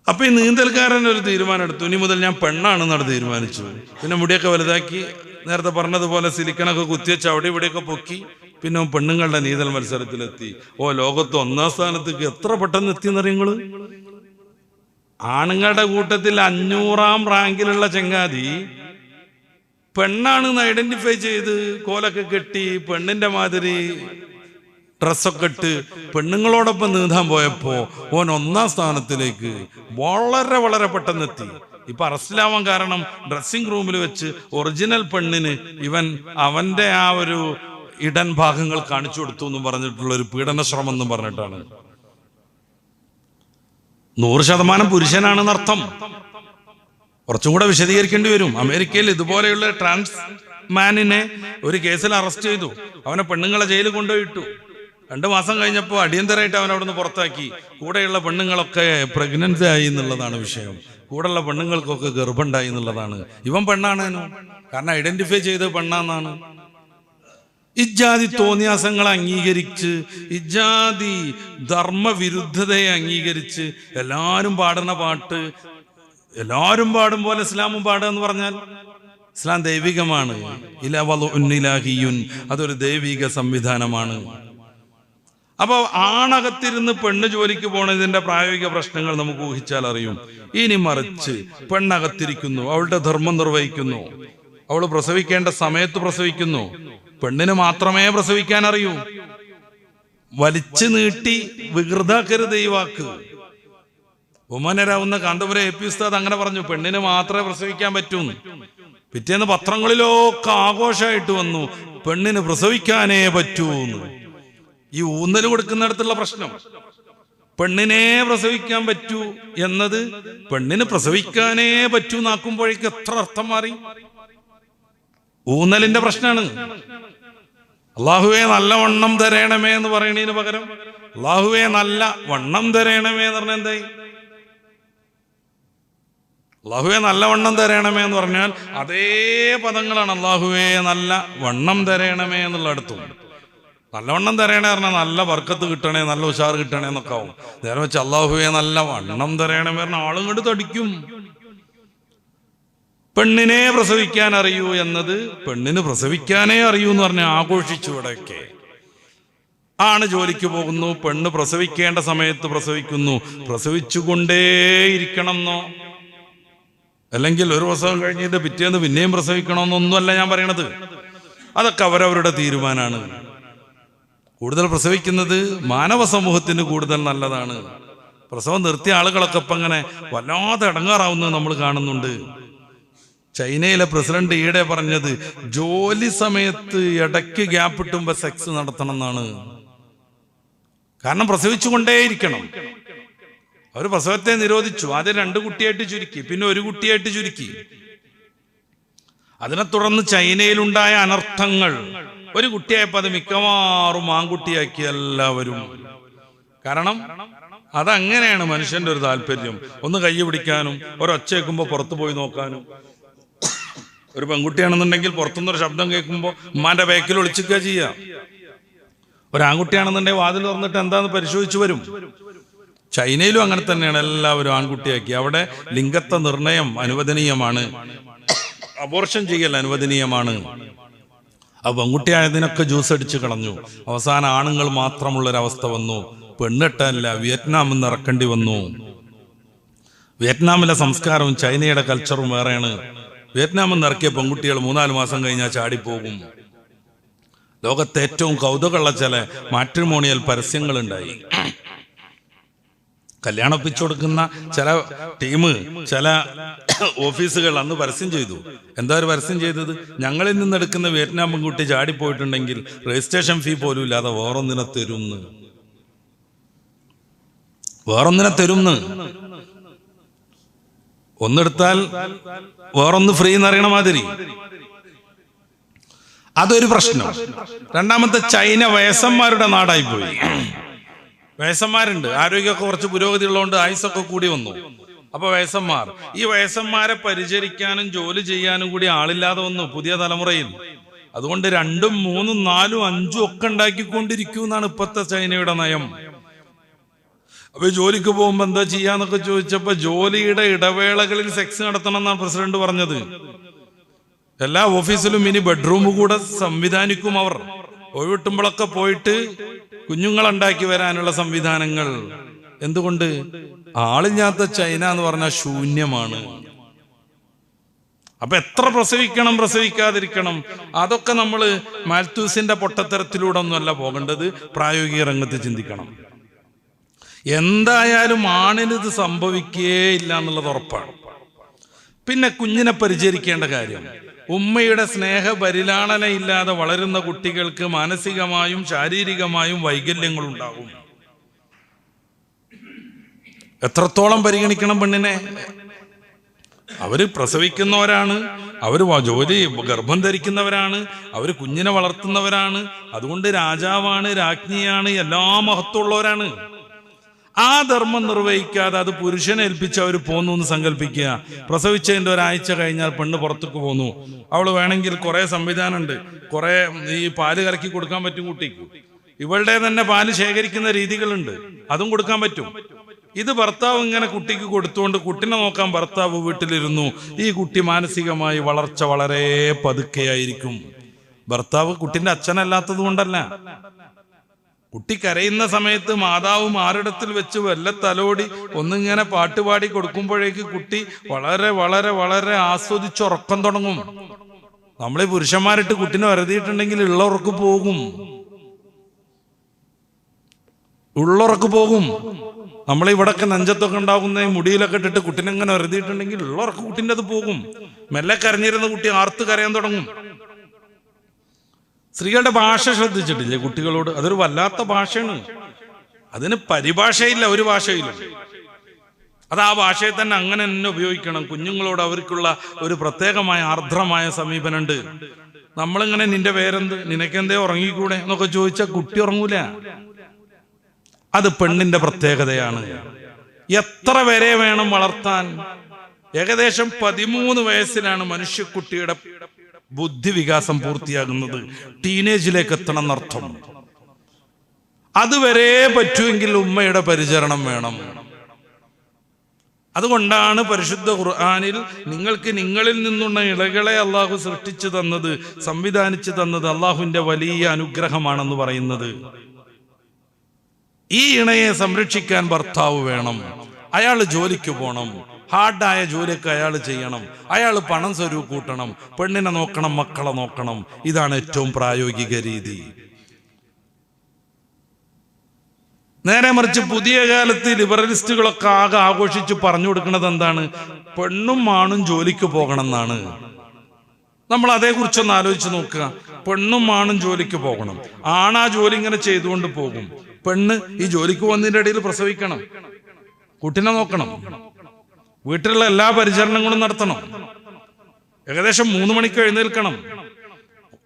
അപ്പൊ ഈ നീന്തൽക്കാരൻ ഒരു തീരുമാനം എടുത്തു, ഇനി മുതൽ ഞാൻ പെണ്ണാണെന്നാണ് തീരുമാനിച്ചു. പിന്നെ മുടിയൊക്കെ വലുതാക്കി, നേരത്തെ പറഞ്ഞതുപോലെ സിലിക്കണൊക്കെ കുത്തിവെച്ച് അവിടെ ഇവിടെയൊക്കെ പൊക്കി. പിന്നെ പെണ്ണുങ്ങളുടെ നീന്തൽ മത്സരത്തിലെത്തി. ലോകത്ത് 1ാം സ്ഥാനത്തേക്ക് എത്ര പെട്ടെന്ന് എത്തിയെന്നറിയങ്ങള്. ആണുങ്ങളുടെ കൂട്ടത്തിൽ 500ാം റാങ്കിലുള്ള ചങ്ങാതി പെണ്ണാണെന്ന് ഐഡന്റിഫൈ ചെയ്ത് കോലൊക്കെ കെട്ടി പെണ്ണിന്റെ മാതിരി ഡ്രസ്സൊക്കെ ഇട്ട് പെണ്ണുങ്ങളോടൊപ്പം നീന്താൻ പോയപ്പോ ഓൻ 1ാം സ്ഥാനത്തിലേക്ക് വളരെ വളരെ പെട്ടെന്ന് എത്തി. ഇപ്പൊ അറസ്റ്റിലാവാൻ കാരണം ഡ്രസ്സിംഗ് റൂമിൽ വെച്ച് ഒറിജിനൽ പെണ്ണിന് ഇവൻ അവന്റെ ആ ഒരു ഇടൻ ഭാഗങ്ങൾ കാണിച്ചു കൊടുത്തു എന്നും പറഞ്ഞിട്ടുള്ള ഒരു പീഡന ശ്രമം എന്നും പറഞ്ഞിട്ടാണ്. 100% പുരുഷനാണെന്നർത്ഥം. കുറച്ചും കൂടെ വിശദീകരിക്കേണ്ടി വരും. അമേരിക്കയിൽ ഇതുപോലെയുള്ള ട്രാൻസ് മാനിനെ ഒരു കേസിൽ അറസ്റ്റ് ചെയ്തു. അവനെ പെണ്ണുങ്ങളെ ജയിലിൽ കൊണ്ടുപോയിട്ടു. 2 മാസം കഴിഞ്ഞപ്പോൾ അടിയന്തരമായിട്ട് അവൻ അവിടെ നിന്ന് പുറത്താക്കി. കൂടെയുള്ള പെണ്ണുങ്ങളൊക്കെ പ്രഗ്നൻസി ആയി എന്നുള്ളതാണ് വിഷയം. കൂടെയുള്ള പെണ്ണുങ്ങൾക്കൊക്കെ ഗർഭമുണ്ടായി എന്നുള്ളതാണ്. ഇവൻ പെണ്ണാണേനോ, കാരണം ഐഡന്റിഫൈ ചെയ്ത് പെണ്ണാന്നാണ്. ഇജാതി തോന്നിയാസങ്ങളെ അംഗീകരിച്ച്, ഇജാതി ധർമ്മവിരുദ്ധതയെ അംഗീകരിച്ച് എല്ലാവരും പാടുന്ന പാട്ട് എല്ലാവരും പാടും പോലെ ഇസ്ലാമും പാടുക എന്ന് പറഞ്ഞാൽ ഇസ്ലാം ദൈവികമാണ്. അതൊരു ദൈവിക സംവിധാനമാണ്. അപ്പൊ ആണകത്തിരുന്ന് പെണ്ണ് ജോലിക്ക് പോണതിന്റെ പ്രായോഗിക പ്രശ്നങ്ങൾ നമുക്ക് ഊഹിച്ചാൽ അറിയും. ഇനി മറിച്ച് പെണ്ണകത്തിരിക്കുന്നു, അവളുടെ ധർമ്മം നിർവഹിക്കുന്നു, അവൾ പ്രസവിക്കേണ്ട സമയത്ത് പ്രസവിക്കുന്നു. പെണ്ണിന് മാത്രമേ പ്രസവിക്കാൻ അറിയൂ. വലിച്ചു നീട്ടി വികൃതാക്കരുത് ഈ വാക്ക്. ബഹുമാനരാവുന്ന കാന്തപുരം AP ഉസ്താദ് അങ്ങനെ പറഞ്ഞു, പെണ്ണിന് മാത്രമേ പ്രസവിക്കാൻ പറ്റൂന്ന്. പിറ്റേന്ന് പത്രങ്ങളിലൊക്കെ ആഘോഷമായിട്ട് വന്നു, പെണ്ണിന് പ്രസവിക്കാനേ പറ്റൂന്ന്. ഈ ഊന്നൽ കൊടുക്കുന്നിടത്തുള്ള പ്രശ്നം, പെണ്ണിനെ പ്രസവിക്കാൻ പറ്റൂ എന്നത് പെണ്ണിന് പ്രസവിക്കാനേ പറ്റൂ എന്നാക്കുമ്പോഴേക്ക് എത്ര അർത്ഥം മാറി. ഊന്നലിന്റെ പ്രശ്നമാണ്. അള്ളാഹുവേ നല്ല വണ്ണം തരേണമേ എന്ന് പറയണതിന് പകരം അള്ളാഹുവേ നല്ല വണ്ണം തരേണമേ എന്ന് പറഞ്ഞാൽ എന്തായി? അള്ളാഹുവേ നല്ല വണ്ണം തരേണമേ എന്ന് പറഞ്ഞാൽ അതേ പദങ്ങളാണ് അള്ളാഹുവേ നല്ല വണ്ണം തരേണമേ എന്നുള്ള അടുത്തും. നല്ലവണ്ണം തരേണേ പറഞ്ഞാൽ നല്ല ബർക്കത്ത് കിട്ടണേ, നല്ല ഉഷാർ കിട്ടണേ എന്നൊക്കെ ആവും. നേരെ വെച്ച് അള്ളാഹുവേ നല്ല വണ്ണം തരേണേ പറഞ്ഞാൽ ആളും കൊണ്ട് തടിക്കും. പെണ്ണിനെ പ്രസവിക്കാൻ അറിയൂ എന്നത് പെണ്ണിന് പ്രസവിക്കാനേ അറിയൂ എന്ന് പറഞ്ഞാൽ ആഘോഷിച്ചു. ഇവിടെയൊക്കെ ആണ് ജോലിക്ക് പോകുന്നു, പെണ്ണ് പ്രസവിക്കേണ്ട സമയത്ത് പ്രസവിക്കുന്നു, പ്രസവിച്ചുകൊണ്ടേയിരിക്കണം എന്നോ അല്ലെങ്കിൽ ഒരു പ്രസവം കഴിഞ്ഞിട്ട് പിറ്റേന്ന് പിന്നെയും പ്രസവിക്കണമെന്നൊന്നുമല്ല ഞാൻ പറയണത്. അതൊക്കെ അവരവരുടെ തീരുമാനമാണ്. കൂടുതൽ പ്രസവിക്കുന്നത് മാനവ സമൂഹത്തിന് കൂടുതൽ നല്ലതാണ്. പ്രസവം നിർത്തിയ ആളുകളൊക്കെ ഇപ്പം അങ്ങനെ വല്ലാതെ ഇടങ്ങാറാവുന്നത് നമ്മൾ കാണുന്നുണ്ട്. ചൈനയിലെ പ്രസിഡന്റ് ഈയിടെ പറഞ്ഞത് ജോലി സമയത്ത് ഇടയ്ക്ക് ഗ്യാപ്പ് ഇട്ടുമ്പോ സെക്സ് നടത്തണം എന്നാണ്. കാരണം പ്രസവിച്ചുകൊണ്ടേയിരിക്കണം. അവർ പ്രസവത്തെ നിരോധിച്ചു. ആദ്യം 2 കുട്ടിയായിട്ട് ചുരുക്കി, പിന്നെ 1 കുട്ടിയായിട്ട് ചുരുക്കി. അതിനെ തുടർന്ന് ചൈനയിലുണ്ടായ അനർത്ഥങ്ങൾ, 1 കുട്ടിയായപ്പോൾ അത് മിക്കവാറും ആൺകുട്ടിയാക്കി എല്ലാവരും. കാരണം അതങ്ങനെയാണ് മനുഷ്യന്റെ ഒരു താല്പര്യം. ഒന്ന് കൈ പിടിക്കാനും ഒരൊച്ച കേൾക്കുമ്പോൾ പുറത്തു പോയി നോക്കാനും. ഒരു പെൺകുട്ടിയാണെന്നുണ്ടെങ്കിൽ പുറത്തുനിന്നൊരു ശബ്ദം കേൾക്കുമ്പോൾ ഉമ്മാന്റെ ബാക്കിൽ ഒളിച്ചിക്കുക ചെയ്യാം. ഒരാൺകുട്ടിയാണെന്നുണ്ടെങ്കിൽ വാതിൽ തുറന്നിട്ട് എന്താന്ന് പരിശോധിച്ചു വരും. ചൈനയിലും അങ്ങനെ തന്നെയാണ്. എല്ലാവരും ആൺകുട്ടിയാക്കി. അവിടെ ലിംഗത്വ നിർണയം അനുവദനീയമാണ്, അബോർഷൻ ചെയ്യൽ അനുവദനീയമാണ്. ആ പെൺകുട്ടിയായതിനൊക്കെ ജ്യൂസ് അടിച്ചു കളഞ്ഞു. അവസാനം ആണുങ്ങൾ മാത്രമുള്ളൊരവസ്ഥ വന്നു. പെണ്ണിട്ടല്ല വിയറ്റ്നാമിൽ നിന്ന് ഇറക്കേണ്ടി വന്നു. വിയറ്റ്നാമിലെ സംസ്കാരവും ചൈനയുടെ കൾച്ചറും വേറെയാണ്. വിയറ്റ്നാമിൽ നിന്ന് ഇറക്കിയ പെൺകുട്ടികൾ 3-4 മാസം കഴിഞ്ഞാൽ ചാടിപ്പോകും. ലോകത്തെ ഏറ്റവും കൗതുകമുള്ള ചില മാട്രിമോണിയൽ പരസ്യങ്ങളുണ്ടായി. കല്യാണം ഒപ്പിച്ചു കൊടുക്കുന്ന ചില ടീം, ചില ഓഫീസുകൾ അന്ന് പരസ്യം ചെയ്തു. എന്താ ഒരു പരസ്യം ചെയ്തത്? ഞങ്ങളിൽ നിന്നെടുക്കുന്ന വിയറ്റ്നാം പെൺകുട്ടി ചാടിപ്പോയിട്ടുണ്ടെങ്കിൽ രജിസ്ട്രേഷൻ ഫീ പോലും ഇല്ലാതെ വേറൊന്നിനെ തരുന്ന്. ഒന്നെടുത്താൽ വേറൊന്ന് ഫ്രീ എന്നറിയണ മാതിരി. അതൊരു പ്രശ്നം. രണ്ടാമത്തെ, ചൈന വയസ്സന്മാരുടെ നാടായി പോയി. വയസ്സന്മാരുണ്ട്, ആരോഗ്യമൊക്കെ കുറച്ച് പുരോഗതി ഉള്ളതുകൊണ്ട് ആയുസൊക്കെ കൂടി വന്നു. അപ്പൊ വയസ്സന്മാർ, ഈ വയസ്സന്മാരെ പരിചരിക്കാനും ജോലി ചെയ്യാനും കൂടി ആളില്ലാതെ വന്നു പുതിയ തലമുറയിൽ. അതുകൊണ്ട് 2, 3, 4, 5 ഒക്കെ ഉണ്ടാക്കിക്കൊണ്ടിരിക്കും എന്നാണ് ഇപ്പോഴത്തെ ചൈനയുടെ നയം. അപ്പൊ ജോലിക്ക് പോകുമ്പോ എന്താ ചെയ്യാന്നൊക്കെ ചോദിച്ചപ്പോ ജോലിയുടെ ഇടവേളകളിൽ സെക്സ് നടത്തണം എന്നാണ് പ്രസിഡന്റ് പറഞ്ഞത്. എല്ലാ ഓഫീസിലും ഇനി ബെഡ്റൂം കൂടെ സംവിധാനിക്കും അവർ. ഒഴിവിട്ടുമ്പോഴൊക്കെ പോയിട്ട് കുഞ്ഞുങ്ങളുണ്ടാക്കി വരാനുള്ള സംവിധാനങ്ങൾ. എന്തുകൊണ്ട്? ആളില്ലാത്ത ചൈന എന്ന് പറഞ്ഞാൽ ശൂന്യമാണ്. അപ്പൊ എത്ര പ്രസവിക്കണം, പ്രസവിക്കാതിരിക്കണം, അതൊക്കെ നമ്മൾ മാൽത്തൂസിന്റെ പൊട്ടത്തരത്തിലൂടെ ഒന്നുമല്ല പോകേണ്ടത്. പ്രായോഗിക രംഗത്ത് ചിന്തിക്കണം. എന്തായാലും ആണിന് ഇത് സംഭവിക്കുകയില്ല എന്നുള്ളത് ഉറപ്പാണ്. പിന്നെ കുഞ്ഞിനെ പരിചരിക്കേണ്ട കാര്യം, ഉമ്മയുടെ സ്നേഹപരിലാളന ഇല്ലാതെ വളരുന്ന കുട്ടികൾക്ക് മാനസികമായും ശാരീരികമായും വൈകല്യങ്ങൾ ഉണ്ടാകും. എത്രത്തോളം പരിഗണിക്കണം പെണ്ണിനെ? അവര് പ്രസവിക്കുന്നവരാണ്, അവര് ഗർഭം ധരിക്കുന്നവരാണ്, അവര് കുഞ്ഞിനെ വളർത്തുന്നവരാണ്. അതുകൊണ്ട് രാജാവാണ്, രാജ്ഞിയാണ്, എല്ലാ മഹത്വമുള്ളവരാണ്. ആ ധർമ്മം നിർവഹിക്കാതെ അത് പുരുഷനെ ഏൽപ്പിച്ച് അവർ പോന്നു എന്ന് സങ്കല്പിക്കുക. പ്രസവിച്ചതിന്റെ 1 ആഴ്ച കഴിഞ്ഞാൽ പെണ്ണ് പുറത്തേക്ക് പോന്നു. അവള് വേണമെങ്കിൽ കുറെ സംവിധാനമുണ്ട്, കുറെ ഈ പാല് കലക്കി കൊടുക്കാൻ പറ്റും കുട്ടിക്ക്. ഇവളുടെ തന്നെ പാല് ശേഖരിക്കുന്ന രീതികളുണ്ട്, അതും കൊടുക്കാൻ പറ്റും. ഇത് ഭർത്താവ് ഇങ്ങനെ കുട്ടിക്ക് കൊടുത്തുകൊണ്ട് കുട്ടിനെ നോക്കാൻ ഭർത്താവ് വീട്ടിലിരുന്നു. ഈ കുട്ടി മാനസികമായി വളർച്ച വളരെ പതുക്കെയായിരിക്കും. ഭർത്താവ് കുട്ടിന്റെ അച്ഛനല്ലാത്തത് കൊണ്ടല്ല. കുട്ടി കരയുന്ന സമയത്ത് മാതാവ് മാറിടത്തിൽ വെച്ച് വല്ല തലോടി ഒന്നിങ്ങനെ പാട്ടുപാടി കൊടുക്കുമ്പോഴേക്ക് കുട്ടി വളരെ വളരെ വളരെ ആസ്വദിച്ചുറക്കം തുടങ്ങും. നമ്മളീ പുരുഷന്മാരിട്ട് കുട്ടിനെ വരുതിയിട്ടുണ്ടെങ്കിൽ ഉള്ള ഉറക്ക് പോകും. ഉള്ളുറക്ക് പോകും. നമ്മളിവിടൊക്കെ നെഞ്ചത്തൊക്കെ ഉണ്ടാകുന്ന മുടിയിലൊക്കെ ഇട്ടിട്ട് കുട്ടീനെ ഇങ്ങനെ എഴുതിയിട്ടുണ്ടെങ്കിൽ ഉള്ളുറക്ക് കുട്ടീൻ്റെ അത് പോകും. മെല്ലെ കരഞ്ഞിരുന്ന കുട്ടി ആർത്ത് കരയാൻ തുടങ്ങും. സ്ത്രീകളുടെ ഭാഷ ശ്രദ്ധിച്ചിട്ടില്ലേ കുട്ടികളോട്? അതൊരു വല്ലാത്ത ഭാഷയാണ്. അതിന് പരിഭാഷയില്ല ഒരു ഭാഷയിലും. അത് ആ ഭാഷയെ തന്നെ അങ്ങനെ തന്നെ ഉപയോഗിക്കണം. കുഞ്ഞുങ്ങളോട് അവർക്കുള്ള ഒരു പ്രത്യേകമായ ആർദ്രമായ സമീപനമുണ്ട്. നമ്മളിങ്ങനെ നിന്റെ പേരെന്ത്, നിനക്കെന്തേ ഉറങ്ങിക്കൂടെ എന്നൊക്കെ ചോദിച്ചാൽ കുട്ടി ഉറങ്ങൂല. അത് പെണ്ണിന്റെ പ്രത്യേകതയാണ്. എത്ര വരെ വേണം വളർത്താൻ? ഏകദേശം 13 വയസ്സിലാണ് മനുഷ്യക്കുട്ടിയുടെ ബുദ്ധി വികാസം പൂർത്തിയാകുന്നത്. ടീനേജിലേക്ക് എത്തണം എന്നർത്ഥം. അതുവരെ പറ്റുമെങ്കിൽ ഉമ്മയുടെ പരിചരണം വേണം. അതുകൊണ്ടാണ് പരിശുദ്ധ ഖുർആനിൽ നിങ്ങൾക്ക് നിങ്ങളിൽ നിന്നുള്ള ഇളകളെ അള്ളാഹു സൃഷ്ടിച്ചു തന്നത്, സംവിധാനിച്ചു തന്നത് അള്ളാഹുവിന്റെ വലിയ അനുഗ്രഹമാണെന്ന് പറയുന്നത്. ഈ ഇണയെ സംരക്ഷിക്കാൻ ഭർത്താവ് വേണം. അയാൾ ജോലിക്ക് പോകണം. ഹാർഡായ ജോലിയൊക്കെ അയാൾ ചെയ്യണം. അയാൾ പണം സ്വരൂപ കൂട്ടണം. പെണ്ണിനെ നോക്കണം, മക്കളെ നോക്കണം. ഇതാണ് ഏറ്റവും പ്രായോഗിക രീതി. നേരെ മറിച്ച് പുതിയ കാലത്ത് ലിബറലിസ്റ്റുകളൊക്കെ ആകെ ആഘോഷിച്ച് പറഞ്ഞു കൊടുക്കുന്നത് എന്താണ്? പെണ്ണും ആണും ജോലിക്ക് പോകണം എന്നാണ്. നമ്മൾ അതേക്കുറിച്ചൊന്ന് ആലോചിച്ച് നോക്കുക. പെണ്ണും ആണും ജോലിക്ക് പോകണം. ആണാ ജോലി ഇങ്ങനെ ചെയ്തുകൊണ്ട് പോകും. പെണ്ണ് ഈ ജോലിക്ക് പോകുന്നതിൻ്റെ ഇടയിൽ പ്രസവിക്കണം, കുട്ടിനെ നോക്കണം, വീട്ടിലുള്ള എല്ലാ പരിചരണങ്ങളും നടത്തണം. ഏകദേശം 3 മണിക്ക് എഴുന്നേൽക്കണം.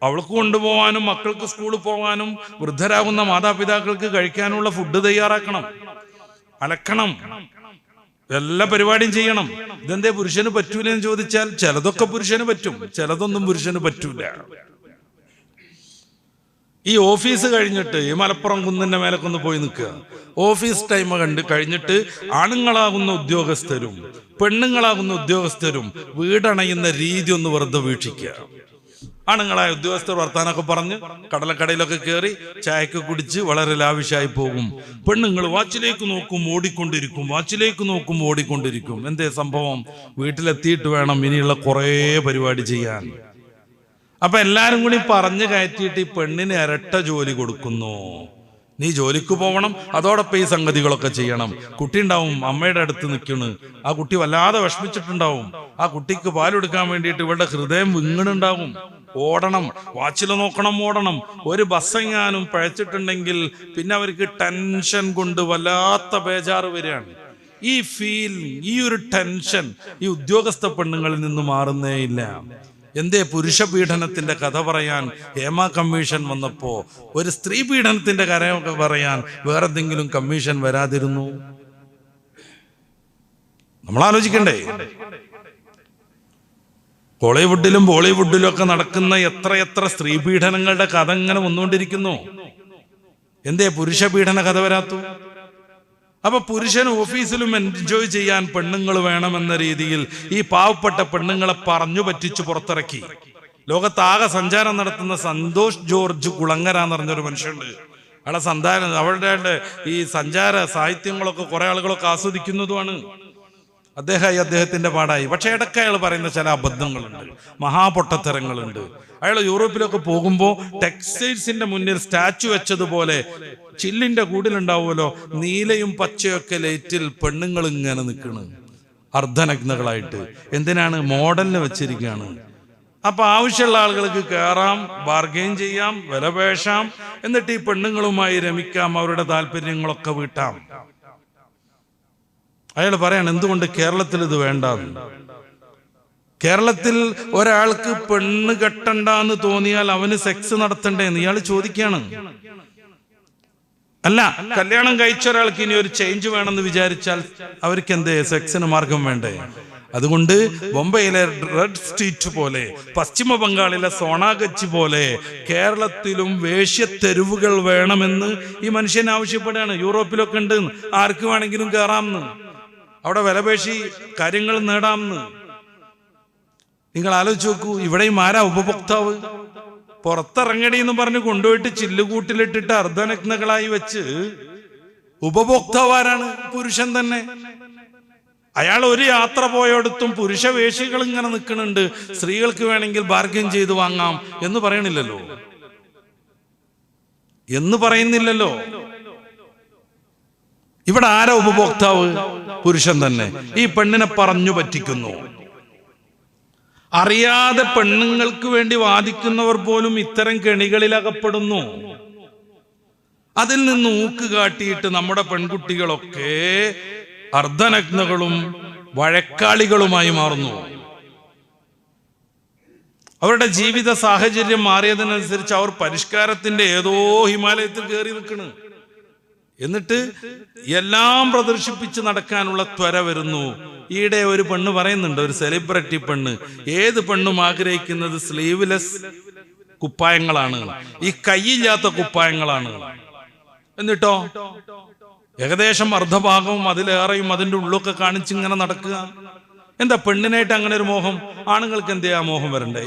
അവൾക്ക് കൊണ്ടുപോകാനും മക്കൾക്ക് സ്കൂളിൽ പോകാനും വൃദ്ധരാകുന്ന മാതാപിതാക്കൾക്ക് കഴിക്കാനുള്ള ഫുഡ് തയ്യാറാക്കണം, അലക്കണം, എല്ലാ പരിപാടിയും ചെയ്യണം. ഇതെന്തേ പുരുഷന് പറ്റൂലെന്ന് ചോദിച്ചാൽ ചിലതൊക്കെ പുരുഷന് പറ്റും, ചിലതൊന്നും പുരുഷന് പറ്റൂല. ഈ ഓഫീസ് കഴിഞ്ഞിട്ട് ഈ മലപ്പുറം കുന്നിന്റെ മേലൊക്കെ പോയി നിൽക്കുക. ഓഫീസ് ടൈം കഴിഞ്ഞിട്ട് ആണുങ്ങളാകുന്ന ഉദ്യോഗസ്ഥരും പെണ്ണുങ്ങളാകുന്ന ഉദ്യോഗസ്ഥരും വീടണയുന്ന രീതി ഒന്ന് വെറുതെ വീക്ഷിക്കുക. ആണുങ്ങളായ ഉദ്യോഗസ്ഥർ വർത്താനൊക്കെ പറഞ്ഞ് കടലക്കടയിലൊക്കെ കയറി ചായക്ക് കുടിച്ച് വളരെ ലാവിഷായി പോകും. പെണ്ണുങ്ങൾ വാച്ചിലേക്ക് നോക്കും, ഓടിക്കൊണ്ടിരിക്കും, വാച്ചിലേക്ക് നോക്കും, ഓടിക്കൊണ്ടിരിക്കും. എന്തേ സംഭവം? വീട്ടിലെത്തിയിട്ട് വേണം ഇനിയുള്ള കുറേ പരിപാടി ചെയ്യാൻ. അപ്പൊ എല്ലാരും കൂടി പറഞ്ഞു കയറ്റിയിട്ട് ഈ പെണ്ണിന് ഇരട്ട ജോലി കൊടുക്കുന്നു. നീ ജോലിക്ക് പോകണം, അതോടൊപ്പം ഈ സംഗതികളൊക്കെ ചെയ്യണം. കുട്ടി ഉണ്ടാവും അമ്മയുടെ അടുത്ത് നിൽക്കണ്. ആ കുട്ടി വല്ലാതെ വിഷമിച്ചിട്ടുണ്ടാവും. ആ കുട്ടിക്ക് പാലെടുക്കാൻ വേണ്ടിയിട്ട് ഇവളുടെ ഹൃദയം വിങ്ങണുണ്ടാവും. ഓടണം, വാച്ചിൽ നോക്കണം, ഓടണം. ഒരു ബസ്സെങ്ങാനും പഴച്ചിട്ടുണ്ടെങ്കിൽ പിന്നെ അവർക്ക് ടെൻഷൻ കൊണ്ട് വല്ലാത്ത ബേജാറ് വരികയാണ്. ഈ ഫീലിംഗ്, ഈ ഒരു ടെൻഷൻ ഈ ഉദ്യോഗസ്ഥ പെണ്ണുങ്ങളിൽ നിന്ന് മാറുന്നേ ഇല്ല. എന്തേ? പുരുഷ പീഡനത്തിന്റെ കഥ പറയാൻ ഹേമ കമ്മീഷൻ വന്നപ്പോ ഒരു സ്ത്രീ പീഡനത്തിന്റെ കഥ പറയാൻ വേറെന്തെങ്കിലും കമ്മീഷൻ വരാതിരുന്നു? നമ്മൾ ആലോചിക്കണ്ടേ? ഹോളിവുഡിലും ബോളിവുഡിലും ഒക്കെ നടക്കുന്ന എത്ര സ്ത്രീ പീഡനങ്ങളുടെ കഥ ഇങ്ങനെ വന്നുകൊണ്ടിരിക്കുന്നു. എന്തേ പുരുഷ പീഡന കഥ വരാത്തു? അപ്പൊ പുരുഷൻ ഓഫീസിലും എൻജോയ് ചെയ്യാൻ പെണ്ണുങ്ങൾ വേണമെന്ന രീതിയിൽ ഈ പാവപ്പെട്ട പെണ്ണുങ്ങളെ പറഞ്ഞു പറ്റിച്ച് പുറത്തിറക്കി. ലോകത്താകെ സഞ്ചാരം നടത്തുന്ന സന്തോഷ് ജോർജ് കുളങ്ങര എന്ന് പറഞ്ഞൊരു മനുഷ്യനുണ്ട്. അവളുടെ ഈ സഞ്ചാര സാഹിത്യങ്ങളൊക്കെ കുറെ ആളുകളൊക്കെ ആസ്വദിക്കുന്നതുമാണ്. അദ്ദേഹത്തിന്റെ പാടായി. പക്ഷെ ഇടയ്ക്ക് അയാൾ പറയുന്ന ചില അബദ്ധങ്ങളുണ്ട്, മഹാപൊട്ടത്തരങ്ങളുണ്ട്. അയാൾ യൂറോപ്പിലൊക്കെ പോകുമ്പോൾ ടെക്സ്റ്റൈൽസിന്റെ മുന്നിൽ സ്റ്റാച്ചു വെച്ചതുപോലെ ചില്ലിന്റെ കൂടിലുണ്ടാവുമല്ലോ നീലയും പച്ചയൊക്കെ ലൈറ്റിൽ പെണ്ണുങ്ങൾ ഇങ്ങനെ നിൽക്കണ് അർദ്ധനഗ്നകളായിട്ട്. എന്തിനാണ്? മോഡലിന് വെച്ചിരിക്കുകയാണ്. അപ്പൊ ആവശ്യമുള്ള ആളുകൾക്ക് കയറാം, ബാർഗെയിൻ ചെയ്യാം, വില പേശാം, എന്നിട്ട് ഈ പെണ്ണുങ്ങളുമായി രമിക്കാം, അവരുടെ താല്പര്യങ്ങളൊക്കെ വീട്ടാം. അയാൾ പറയാണ് എന്തുകൊണ്ട് കേരളത്തിൽ ഇത് വേണ്ടാന്ന്. കേരളത്തിൽ ഒരാൾക്ക് പെണ്ണ് കെട്ടണ്ടെന്ന് തോന്നിയാൽ അവന് സെക്സ് നടത്തണ്ടേന്ന് ഇയാൾ ചോദിക്കുകയാണ്. അല്ല, കല്യാണം കഴിച്ച ഒരാൾക്ക് ഇനി ഒരു ചേഞ്ച് വേണമെന്ന് വിചാരിച്ചാൽ അവർക്ക് എന്തേ സെക്സിന് മാർഗം വേണ്ടേ? അതുകൊണ്ട് ബോംബെയിലെ റെഡ് സ്ട്രീറ്റ് പോലെ, പശ്ചിമ ബംഗാളിലെ സോണാഗച്ചി പോലെ കേരളത്തിലും വേശ്യത്തെരുവുകൾ വേണമെന്ന് ഈ മനുഷ്യൻ ആവശ്യപ്പെടുകയാണ്. യൂറോപ്പിലൊക്കെ ഉണ്ട്, ആർക്ക് വേണമെങ്കിലും കയറാമെന്ന്, അവിടെ വിലപേശി കാര്യങ്ങൾ നേടാമെന്ന്. നിങ്ങൾ ആലോചിച്ച് നോക്കൂ, ഇവിടെയും ആരാ ഉപഭോക്താവ്? പുറത്തിറങ്ങടി എന്ന് പറഞ്ഞ് കൊണ്ടുപോയിട്ട് ചില്ലുകൂട്ടിലിട്ടിട്ട് അർദ്ധനഗ്നകളായി വെച്ച് ഉപഭോക്താവാരാണ്? പുരുഷൻ തന്നെ. അയാൾ ഒരു യാത്ര പോയടുത്തും പുരുഷ വേശികൾ ഇങ്ങനെ നിൽക്കുന്നുണ്ട്. സ്ത്രീകൾക്ക് വേണമെങ്കിൽ ബാർഗെയിൻ ചെയ്ത് വാങ്ങാം എന്ന് പറയണില്ലല്ലോ, എന്ന് പറയുന്നില്ലല്ലോ. ഇവിടെ ആരാ ഉപഭോക്താവ്? പുരുഷൻ തന്നെ. ഈ പെണ്ണിനെ പറഞ്ഞു പറ്റിക്കുന്നു. അറിയാതെ പെണ്ണുങ്ങൾക്ക് വേണ്ടി വാദിക്കുന്നവർ പോലും ഇത്തരം കെണികളിൽ അകപ്പെടുന്നു. അതിൽ നിന്ന് ഊക്ക് കാട്ടിയിട്ട് നമ്മുടെ പെൺകുട്ടികളൊക്കെ അർദ്ധനഗ്നകളും വഴക്കാളികളുമായി മാറുന്നു. അവരുടെ ജീവിത സാഹചര്യം മാറിയതിനനുസരിച്ച് അവർ പരിഷ്കാരത്തിന്റെ ഏതോ ഹിമാലയത്തിൽ കയറി നിൽക്കണ്. എന്നിട്ട് എല്ലാം പ്രദർശിപ്പിച്ച് നടക്കാനുള്ള ത്വര വരുന്നു. ഈയിടെ ഒരു പെണ്ണ് പറയുന്നുണ്ട്, ഒരു സെലിബ്രിറ്റി പെണ്ണ്, ഏത് പെണ്ണും ആഗ്രഹിക്കുന്നത് സ്ലീവ്ലെസ് കുപ്പായങ്ങളാണ്, ഈ കൈയില്ലാത്ത കുപ്പായങ്ങളാണ്. എന്നിട്ടോ ഏകദേശം അർദ്ധഭാഗവും അതിലേറെയും അതിന്റെ ഉള്ളൊക്കെ കാണിച്ചിങ്ങനെ നടക്കുക. എന്താ പെണ്ണിനായിട്ട് അങ്ങനെ ഒരു മോഹം? ആണുങ്ങൾക്ക് എന്തേ ആ മോഹം വരണ്ടേ?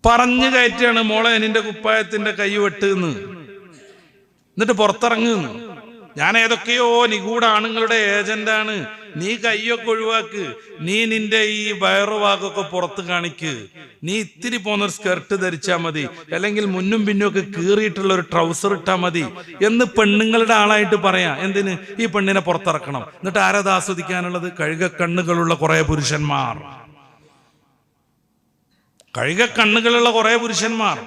പറഞ്ഞു കയറ്റാണ്, മോളെ നിന്റെ കുപ്പായത്തിന്റെ കൈ വെട്ടുന്ന്, എന്നിട്ട് പുറത്തിറങ്ങുന്നു. ഞാൻ ഏതൊക്കെയോ നിഗൂഢ ആണുങ്ങളുടെ ഏജന്റാണ്, നീ കയ്യൊക്കെ ഒഴിവാക്ക്, നീ നിന്റെ ഈ വയറുവാകൊക്കെ പുറത്ത് കാണിക്ക്, നീ ഇത്തിരി പോന്നൊരു സ്കർട്ട് ധരിച്ചാൽ മതി, അല്ലെങ്കിൽ മുന്നും പിന്നും ഒക്കെ കീറിയിട്ടുള്ള ഒരു ട്രൗസർ ഇട്ടാൽ മതി എന്ന് പെണ്ണുങ്ങളുടെ ആളായിട്ട് പറയാം. എന്തിന്? ഈ പെണ്ണിനെ പുറത്തിറക്കണം. എന്നിട്ട് ആരത് ആസ്വദിക്കാനുള്ളത്? കഴുകക്കണ്ണുകളുള്ള കുറെ പുരുഷന്മാർ, കഴുകക്കണ്ണുകളുള്ള കുറെ പുരുഷന്മാർ.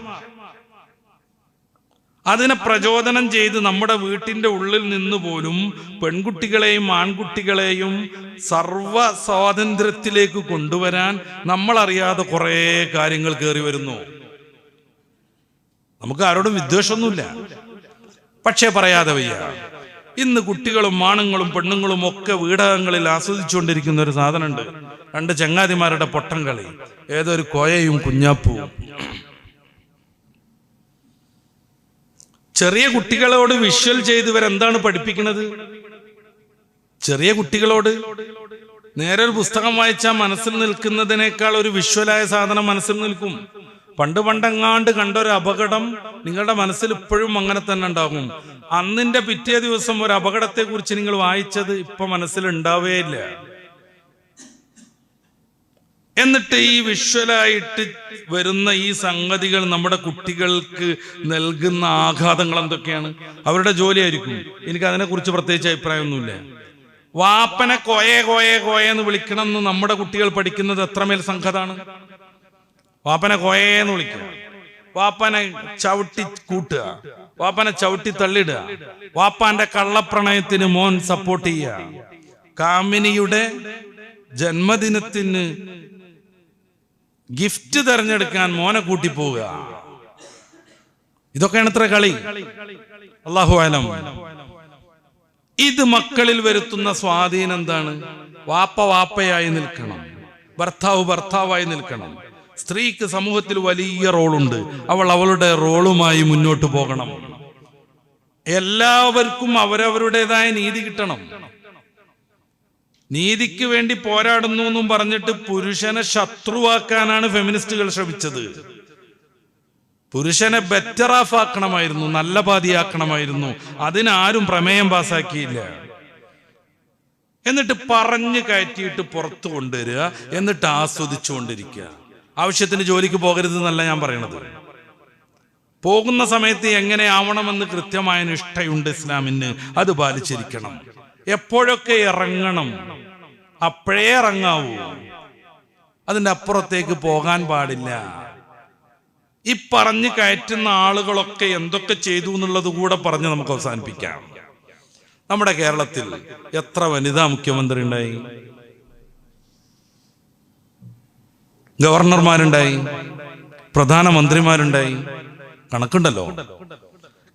അതിനെ പ്രചോദനം ചെയ്ത് നമ്മുടെ വീട്ടിന്റെ ഉള്ളിൽ നിന്ന് പോലും പെൺകുട്ടികളെയും ആൺകുട്ടികളെയും സർവ സ്വാതന്ത്ര്യത്തിലേക്ക് കൊണ്ടുവരാൻ നമ്മളറിയാതെ കുറെ കാര്യങ്ങൾ കയറി വരുന്നു. നമുക്ക് ആരോടും വിദ്വേഷമൊന്നുമില്ല, പക്ഷേ പറയാതെ വയ്യ. ഇന്ന് കുട്ടികളും ആണുങ്ങളും പെണ്ണുങ്ങളും ഒക്കെ വീടകങ്ങളിൽ ആസ്വദിച്ചുകൊണ്ടിരിക്കുന്ന ഒരു സാധനമുണ്ട്. രണ്ട് ചങ്ങാതിമാരുടെ പൊട്ടം കളി, ഏതൊരു കോയയും കുഞ്ഞാപ്പൂവും. ചെറിയ കുട്ടികളോട് വിഷ്വൽ ചെയ്ത് ഇവരെന്താണ് പഠിപ്പിക്കുന്നത്? ചെറിയ കുട്ടികളോട് നേരെ ഒരു പുസ്തകം വായിച്ചാൽ മനസ്സിൽ നിൽക്കുന്നതിനേക്കാൾ ഒരു വിഷ്വലായ സാധനം മനസ്സിൽ നിൽക്കും. പണ്ടെങ്ങാണ്ട് കണ്ടൊരു അപകടം നിങ്ങളുടെ മനസ്സിൽ ഇപ്പോഴും അങ്ങനെ തന്നെ ഉണ്ടാകും. അന്നിന്റെ പിറ്റേ ദിവസം ഒരു അപകടത്തെ കുറിച്ച് നിങ്ങൾ വായിച്ചത് ഇപ്പൊ മനസ്സിൽ ഉണ്ടാവുകയില്ല. എന്നിട്ട് ഈ വിഷ്വലായിട്ട് വരുന്ന ഈ സംഗതികൾ നമ്മുടെ കുട്ടികൾക്ക് നൽകുന്ന ആഘാതങ്ങൾ എന്തൊക്കെയാണ്? അവരുടെ ജോലിയായിരിക്കും. എനിക്ക് അതിനെക്കുറിച്ച് പ്രത്യേകിച്ച് അഭിപ്രായമൊന്നുമില്ല. വാപ്പനെ കോയെന്ന് വിളിക്കണം എന്ന് നമ്മുടെ കുട്ടികൾ പഠിക്കുന്നത് എത്രമേൽ സംഘതാണ്. വാപ്പനെ കോയെന്ന് വിളിക്കുക, വാപ്പനെ ചവിട്ടി കൂട്ടുക, വാപ്പനെ ചവിട്ടി തള്ളിടുക, വാപ്പാന്റെ കള്ളപ്രണയത്തിന് മോൻ സപ്പോർട്ട് ചെയ്യുക, കാമിനിയുടെ ജന്മദിനത്തിന് ഗിഫ്റ്റ് തെരഞ്ഞെടുക്കാൻ മോനെ കൂട്ടി പോവുക. ഇതൊക്കെയാണ് ഇത്ര കളി. അല്ലാഹു അലം. ഇത് മക്കളിൽ വരുത്തുന്ന സ്വാധീനം എന്താണ്? വാപ്പയായി നിൽക്കണം, ഭർത്താവായി നിൽക്കണം. സ്ത്രീക്ക് സമൂഹത്തിൽ വലിയ റോളുണ്ട്. അവളുടെ റോളുമായി മുന്നോട്ട് പോകണം. എല്ലാവർക്കും അവരവരുടേതായ നീതി കിട്ടണം. നീതിക്ക് വേണ്ടി പോരാടുന്നു എന്നും പറഞ്ഞിട്ട് പുരുഷനെ ശത്രുവാക്കാനാണ് ഫെമിനിസ്റ്റുകൾ ശ്രമിച്ചത്. പുരുഷനെ ബെറ്റർ ഓഫ് ആക്കണമായിരുന്നു, നല്ല പാതിയാക്കണമായിരുന്നു. അതിനാരും പ്രമേയം പാസാക്കിയില്ല. എന്നിട്ട് പറഞ്ഞു കയറ്റിയിട്ട് പുറത്തു കൊണ്ടുവരിക, എന്നിട്ട് ആസ്വദിച്ചുകൊണ്ടിരിക്കുക. ആവശ്യത്തിന് ജോലിക്ക് പോകരുത് എന്നല്ല ഞാൻ പറയണത്. പോകുന്ന സമയത്ത് എങ്ങനെ ആവണമെന്ന് കൃത്യമായ നിഷ്ഠയുണ്ട് ഇസ്ലാമിന്. അത് പാലിച്ചിരിക്കണം. എപ്പോഴൊക്കെ ഇറങ്ങണം അപ്പോഴേ ഇറങ്ങാവൂ. അതിൻ്റെ അപ്പുറത്തേക്ക് പോകാൻ പാടില്ല. ഈ പറഞ്ഞു കയറ്റുന്ന ആളുകളൊക്കെ എന്തൊക്കെ ചെയ്തു എന്നുള്ളത് കൂടെ പറഞ്ഞ് നമുക്ക് അവസാനിപ്പിക്കാം. നമ്മുടെ കേരളത്തിൽ എത്ര വനിതാ മുഖ്യമന്ത്രി ഉണ്ടായി, ഗവർണർമാരുണ്ടായി, പ്രധാനമന്ത്രിമാരുണ്ടായി, കണക്കുണ്ടല്ലോ.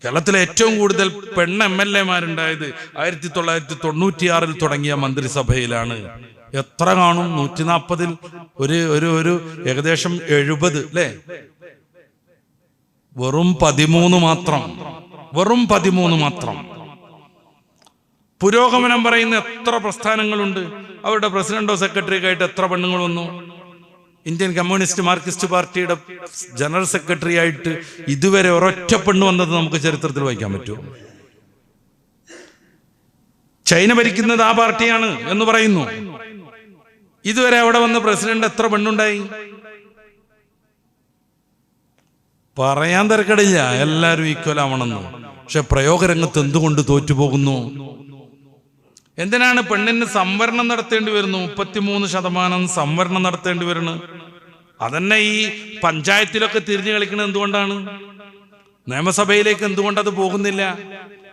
കേരളത്തിലെ ഏറ്റവും കൂടുതൽ പെണ്ണ് MLA-മാരുണ്ടായത് 1996 തുടങ്ങിയ മന്ത്രിസഭയിലാണ്. എത്ര കാണും? 140-ൽ ഒരു ഏകദേശം 70 അല്ലേ? വെറും 13 മാത്രം. പുരോഗമനം പറയുന്ന എത്ര പ്രസ്ഥാനങ്ങളുണ്ട്. അവരുടെ പ്രസിഡന്റോ സെക്രട്ടറിയൊക്കെ ആയിട്ട് എത്ര പെണ്ണുങ്ങൾ വന്നു? ഇന്ത്യൻ കമ്മ്യൂണിസ്റ്റ് മാർക്സിസ്റ്റ് പാർട്ടിയുടെ ജനറൽ സെക്രട്ടറി ആയിട്ട് ഇതുവരെ ഒരൊറ്റ പെണ്ണ് വന്നത് നമുക്ക് ചരിത്രത്തിൽ വായിക്കാൻ പറ്റുമോ? ചൈന ഭരിക്കുന്നത് ആ പാർട്ടിയാണ് എന്ന് പറയുന്നു. ഇതുവരെ അവിടെ വന്ന പ്രസിഡന്റ് എത്ര പെണ്ണുണ്ടായി? പറയാൻ തിരക്കടില്ല, എല്ലാവരും ഈക്വൽ ആവണമെന്ന്. പക്ഷെ പ്രയോഗരംഗത്ത് എന്തുകൊണ്ട് തോറ്റുപോകുന്നു? എന്തിനാണ് പെണ്ണിന് സംവരണം നടത്തേണ്ടി വരുന്നു? 33% സംവരണം നടത്തേണ്ടി വരുന്നു. അതന്നെ ഈ പഞ്ചായത്തിലൊക്കെ തിരിഞ്ഞു കളിക്കുന്നത് എന്തുകൊണ്ടാണ്? നിയമസഭയിലേക്ക് എന്തുകൊണ്ട് അത് പോകുന്നില്ല?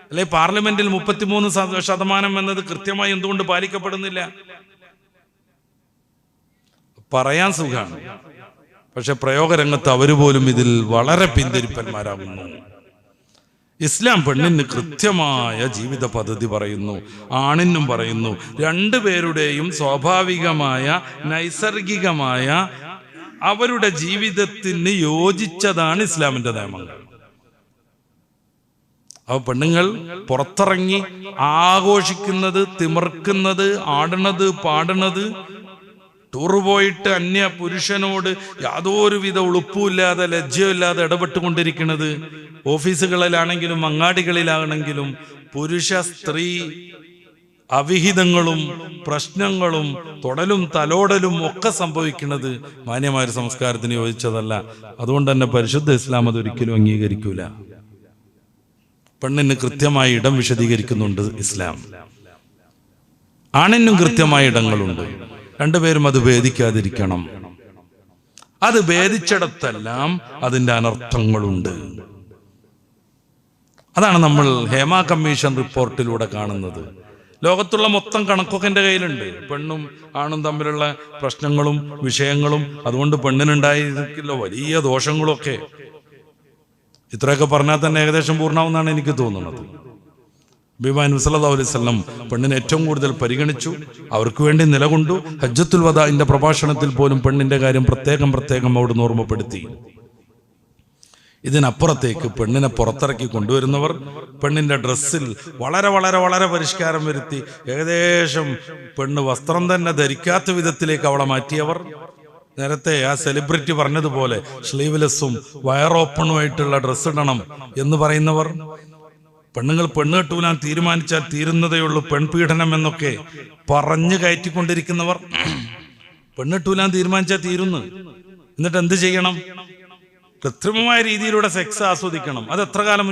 അല്ലെ പാർലമെന്റിൽ 33% എന്നത് കൃത്യമായി എന്തുകൊണ്ട് പാലിക്കപ്പെടുന്നില്ല? പറയാൻ സുഖമാണ്, പക്ഷെ പ്രയോഗരംഗത്ത് അവര് പോലും ഇതിൽ വളരെ പിന്തിരിപ്പന്മാരാകുന്നു. ഇസ്ലാം പെണ്ണിന് കൃത്യമായ ജീവിത പദ്ധതി പറയുന്നു, ആണിനും പറയുന്നു. രണ്ടുപേരുടെയും സ്വാഭാവികമായ നൈസർഗികമായ അവരുടെ ജീവിതത്തിന് യോജിച്ചതാണ് ഇസ്ലാമിന്റെ നിയമങ്ങൾ. അവ പെണ്ണുങ്ങൾ പുറത്തിറങ്ങി ആഘോഷിക്കുന്നത്, തിമിർക്കുന്നത്, ആടുന്നത്, പാടുന്നത്, ടൂറ് പോയിട്ട് അന്യ പുരുഷനോട് യാതൊരുവിധ ഉളുപ്പുമില്ലാതെ ലജ്ജയില്ലാതെ ഇടപെട്ടുകൊണ്ടിരിക്കുന്നത്, ഓഫീസുകളിലാണെങ്കിലും അങ്ങാടികളിലാണെങ്കിലും പുരുഷ സ്ത്രീ അവിഹിതങ്ങളും പ്രശ്നങ്ങളും തൊടലും തലോടലും ഒക്കെ സംഭവിക്കുന്നത് മാന്യമായ സംസ്കാരത്തിന് യോജിച്ചതല്ല. അതുകൊണ്ട് തന്നെ പരിശുദ്ധ ഇസ്ലാം അതൊരിക്കലും അംഗീകരിക്കൂല. പെണ്ണിന് കൃത്യമായ ഇടം വിശദീകരിക്കുന്നുണ്ട് ഇസ്ലാം. ആണിനും കൃത്യമായ ഇടങ്ങളുണ്ട്. രണ്ടുപേരും അത് ഭേദിക്കാതിരിക്കണം. അത് ഭേദിച്ചിടത്തെല്ലാം അതിൻ്റെ അനർത്ഥങ്ങളുണ്ട്. അതാണ് നമ്മൾ ഹേമ കമ്മീഷൻ റിപ്പോർട്ടിലൂടെ കാണുന്നത്. ലോകത്തുള്ള മൊത്തം കണക്കൊക്കെ എൻ്റെ കയ്യിലുണ്ട്. പെണ്ണും ആണും തമ്മിലുള്ള പ്രശ്നങ്ങളും വിഷയങ്ങളും, അതുകൊണ്ട് പെണ്ണിനുണ്ടായിരിക്കില്ല വലിയ ദോഷങ്ങളൊക്കെ. ഇത്രയൊക്കെ പറഞ്ഞാൽ തന്നെ ഏകദേശം പൂർണ്ണമാവുമെന്നാണ് എനിക്ക് തോന്നുന്നത്. നബി സല്ലല്ലാഹു അലൈഹി വസല്ലം പെണ്ണിനെ ഏറ്റവും കൂടുതൽ പരിഗണിച്ചു, അവർക്ക് വേണ്ടി നിലകൊണ്ടു. ഹജ്ജത്തുൽ വദാഇന്റെ പ്രഭാഷണത്തിൽ പോലും പെണ്ണിന്റെ കാര്യം പ്രത്യേകം അവിടുന്ന് ഓർമ്മപ്പെടുത്തി. ഇതിനപ്പുറത്തേക്ക് പെണ്ണിനെ പുറത്തിറക്കി കൊണ്ടുവരുന്നവർ, പെണ്ണിന്റെ ഡ്രസ്സിൽ വളരെ വളരെ വളരെ പരിഷ്കാരം വരുത്തി ഏകദേശം പെണ്ണ് വസ്ത്രം തന്നെ ധരിക്കാത്ത വിധത്തിലേക്ക് അവളെ മാറ്റിയവർ, നേരത്തെ ആ സെലിബ്രിറ്റി പറഞ്ഞതുപോലെ സ്ലീവ്ലെസ്സും വയർ ഓപ്പണുമായിട്ടുള്ള ഡ്രസ്സ് ഇടണം എന്ന് പറയുന്നവർ, പെണ്ണുങ്ങൾ പെണ്ണ് കെട്ടൂലാൻ തീരുമാനിച്ചാൽ തീരുന്നതേയുള്ളൂ പെൺപീഡനം എന്നൊക്കെ പറഞ്ഞു കയറ്റിക്കൊണ്ടിരിക്കുന്നവർ, പെണ്ണിട്ടൂലാൻ തീരുമാനിച്ചാൽ തീരുന്നു, എന്നിട്ട് എന്ത് ചെയ്യണം? കൃത്രിമമായ രീതിയിലൂടെ സെക്സ് ആസ്വദിക്കണം. അതെത്ര കാലം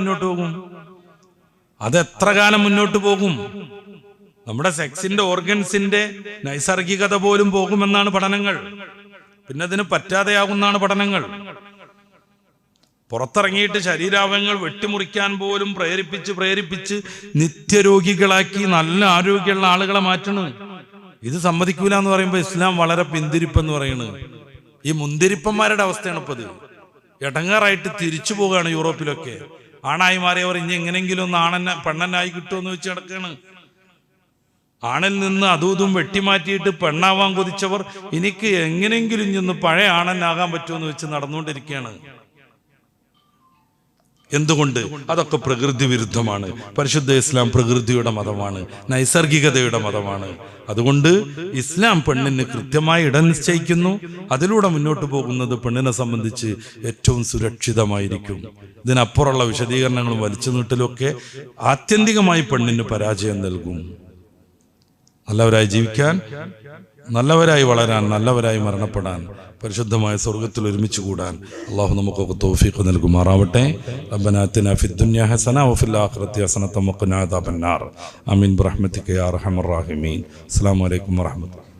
മുന്നോട്ട് പോകും? നമ്മുടെ സെക്സിന്റെ ഓർഗൻസിന്റെ നൈസർഗികത പോലും പോകുമെന്നാണ് പഠനങ്ങൾ. പിന്നെ അതിന് പറ്റാതെയാകുന്നാണ് പഠനങ്ങൾ. പുറത്തിറങ്ങിയിട്ട് ശരീരാവയവങ്ങൾ വെട്ടിമുറിക്കാൻ പോലും പ്രേരിപ്പിച്ച് നിത്യരോഗികളാക്കി നല്ല ആരോഗ്യമുള്ള ആളുകളെ മാറ്റണം. ഇത് സമ്മതിക്കൂല എന്ന് പറയുമ്പോൾ ഇസ്ലാം വളരെ പിന്തിരിപ്പെന്ന് പറയുന്നത്. ഈ മുന്തിരിപ്പന്മാരുടെ അവസ്ഥയാണ് ഇപ്പത്. ഇടങ്ങാറായിട്ട് തിരിച്ചു പോവുകയാണ് യൂറോപ്പിലൊക്കെ. ആണായി മാറിയവർ ഇനി എങ്ങനെങ്കിലും ഒന്ന് പെണ്ണനായി കിട്ടുമെന്ന് വെച്ച് കിടക്കാണ്. ആണിൽ നിന്ന് അതും വെട്ടിമാറ്റിയിട്ട് പെണ്ണാവാൻ കൊതിച്ചവർ എനിക്ക് എങ്ങനെങ്കിലും ഇനി പഴയ ആണനാകാൻ പറ്റുമെന്ന് വെച്ച് നടന്നുകൊണ്ടിരിക്കുകയാണ്. എന്തുകൊണ്ട്? അതൊക്കെ പ്രകൃതി വിരുദ്ധമാണ്. പരിശുദ്ധ ഇസ്ലാം പ്രകൃതിയുടെ മതമാണ്, നൈസർഗികതയുടെ മതമാണ്. അതുകൊണ്ട് ഇസ്ലാം പെണ്ണിന് കൃത്യമായി ഇടം നിശ്ചയിക്കുന്നു. അതിലൂടെ മുന്നോട്ട് പോകുന്നത് പെണ്ണിനെ സംബന്ധിച്ച് ഏറ്റവും സുരക്ഷിതമായിരിക്കും. ഇതിനപ്പുറമുള്ള വിശദീകരണങ്ങളും വലിച്ചു നീട്ടലും ഒക്കെ ആത്യന്തികമായി പെണ്ണിന് പരാജയം നൽകും. നല്ലവരായി ജീവിക്കാൻ, നല്ലവരായി വളരാൻ, നല്ലവരായി മരണപ്പെടാൻ, പരിശുദ്ധമായ സ്വർഗത്തിൽ ഒരുമിച്ച് കൂടാൻ അള്ളാഹു നമുക്കൊക്കെ തൗഫീഖ് നൽകുമാറാവട്ടെ. റബ്ബനാ ആതിനാ ഫിദ്ദുനിയ ഹസന വഫിൽ ആഖിറതി ഹസനത വഖിനാ അദാബന്നാർ. ആമീൻ ബിറഹ്മതിക യാ അർഹമർ റഹീമീൻ. അസ്സലാമു അലൈക്കും വറഹ്മത്തുള്ളാഹി.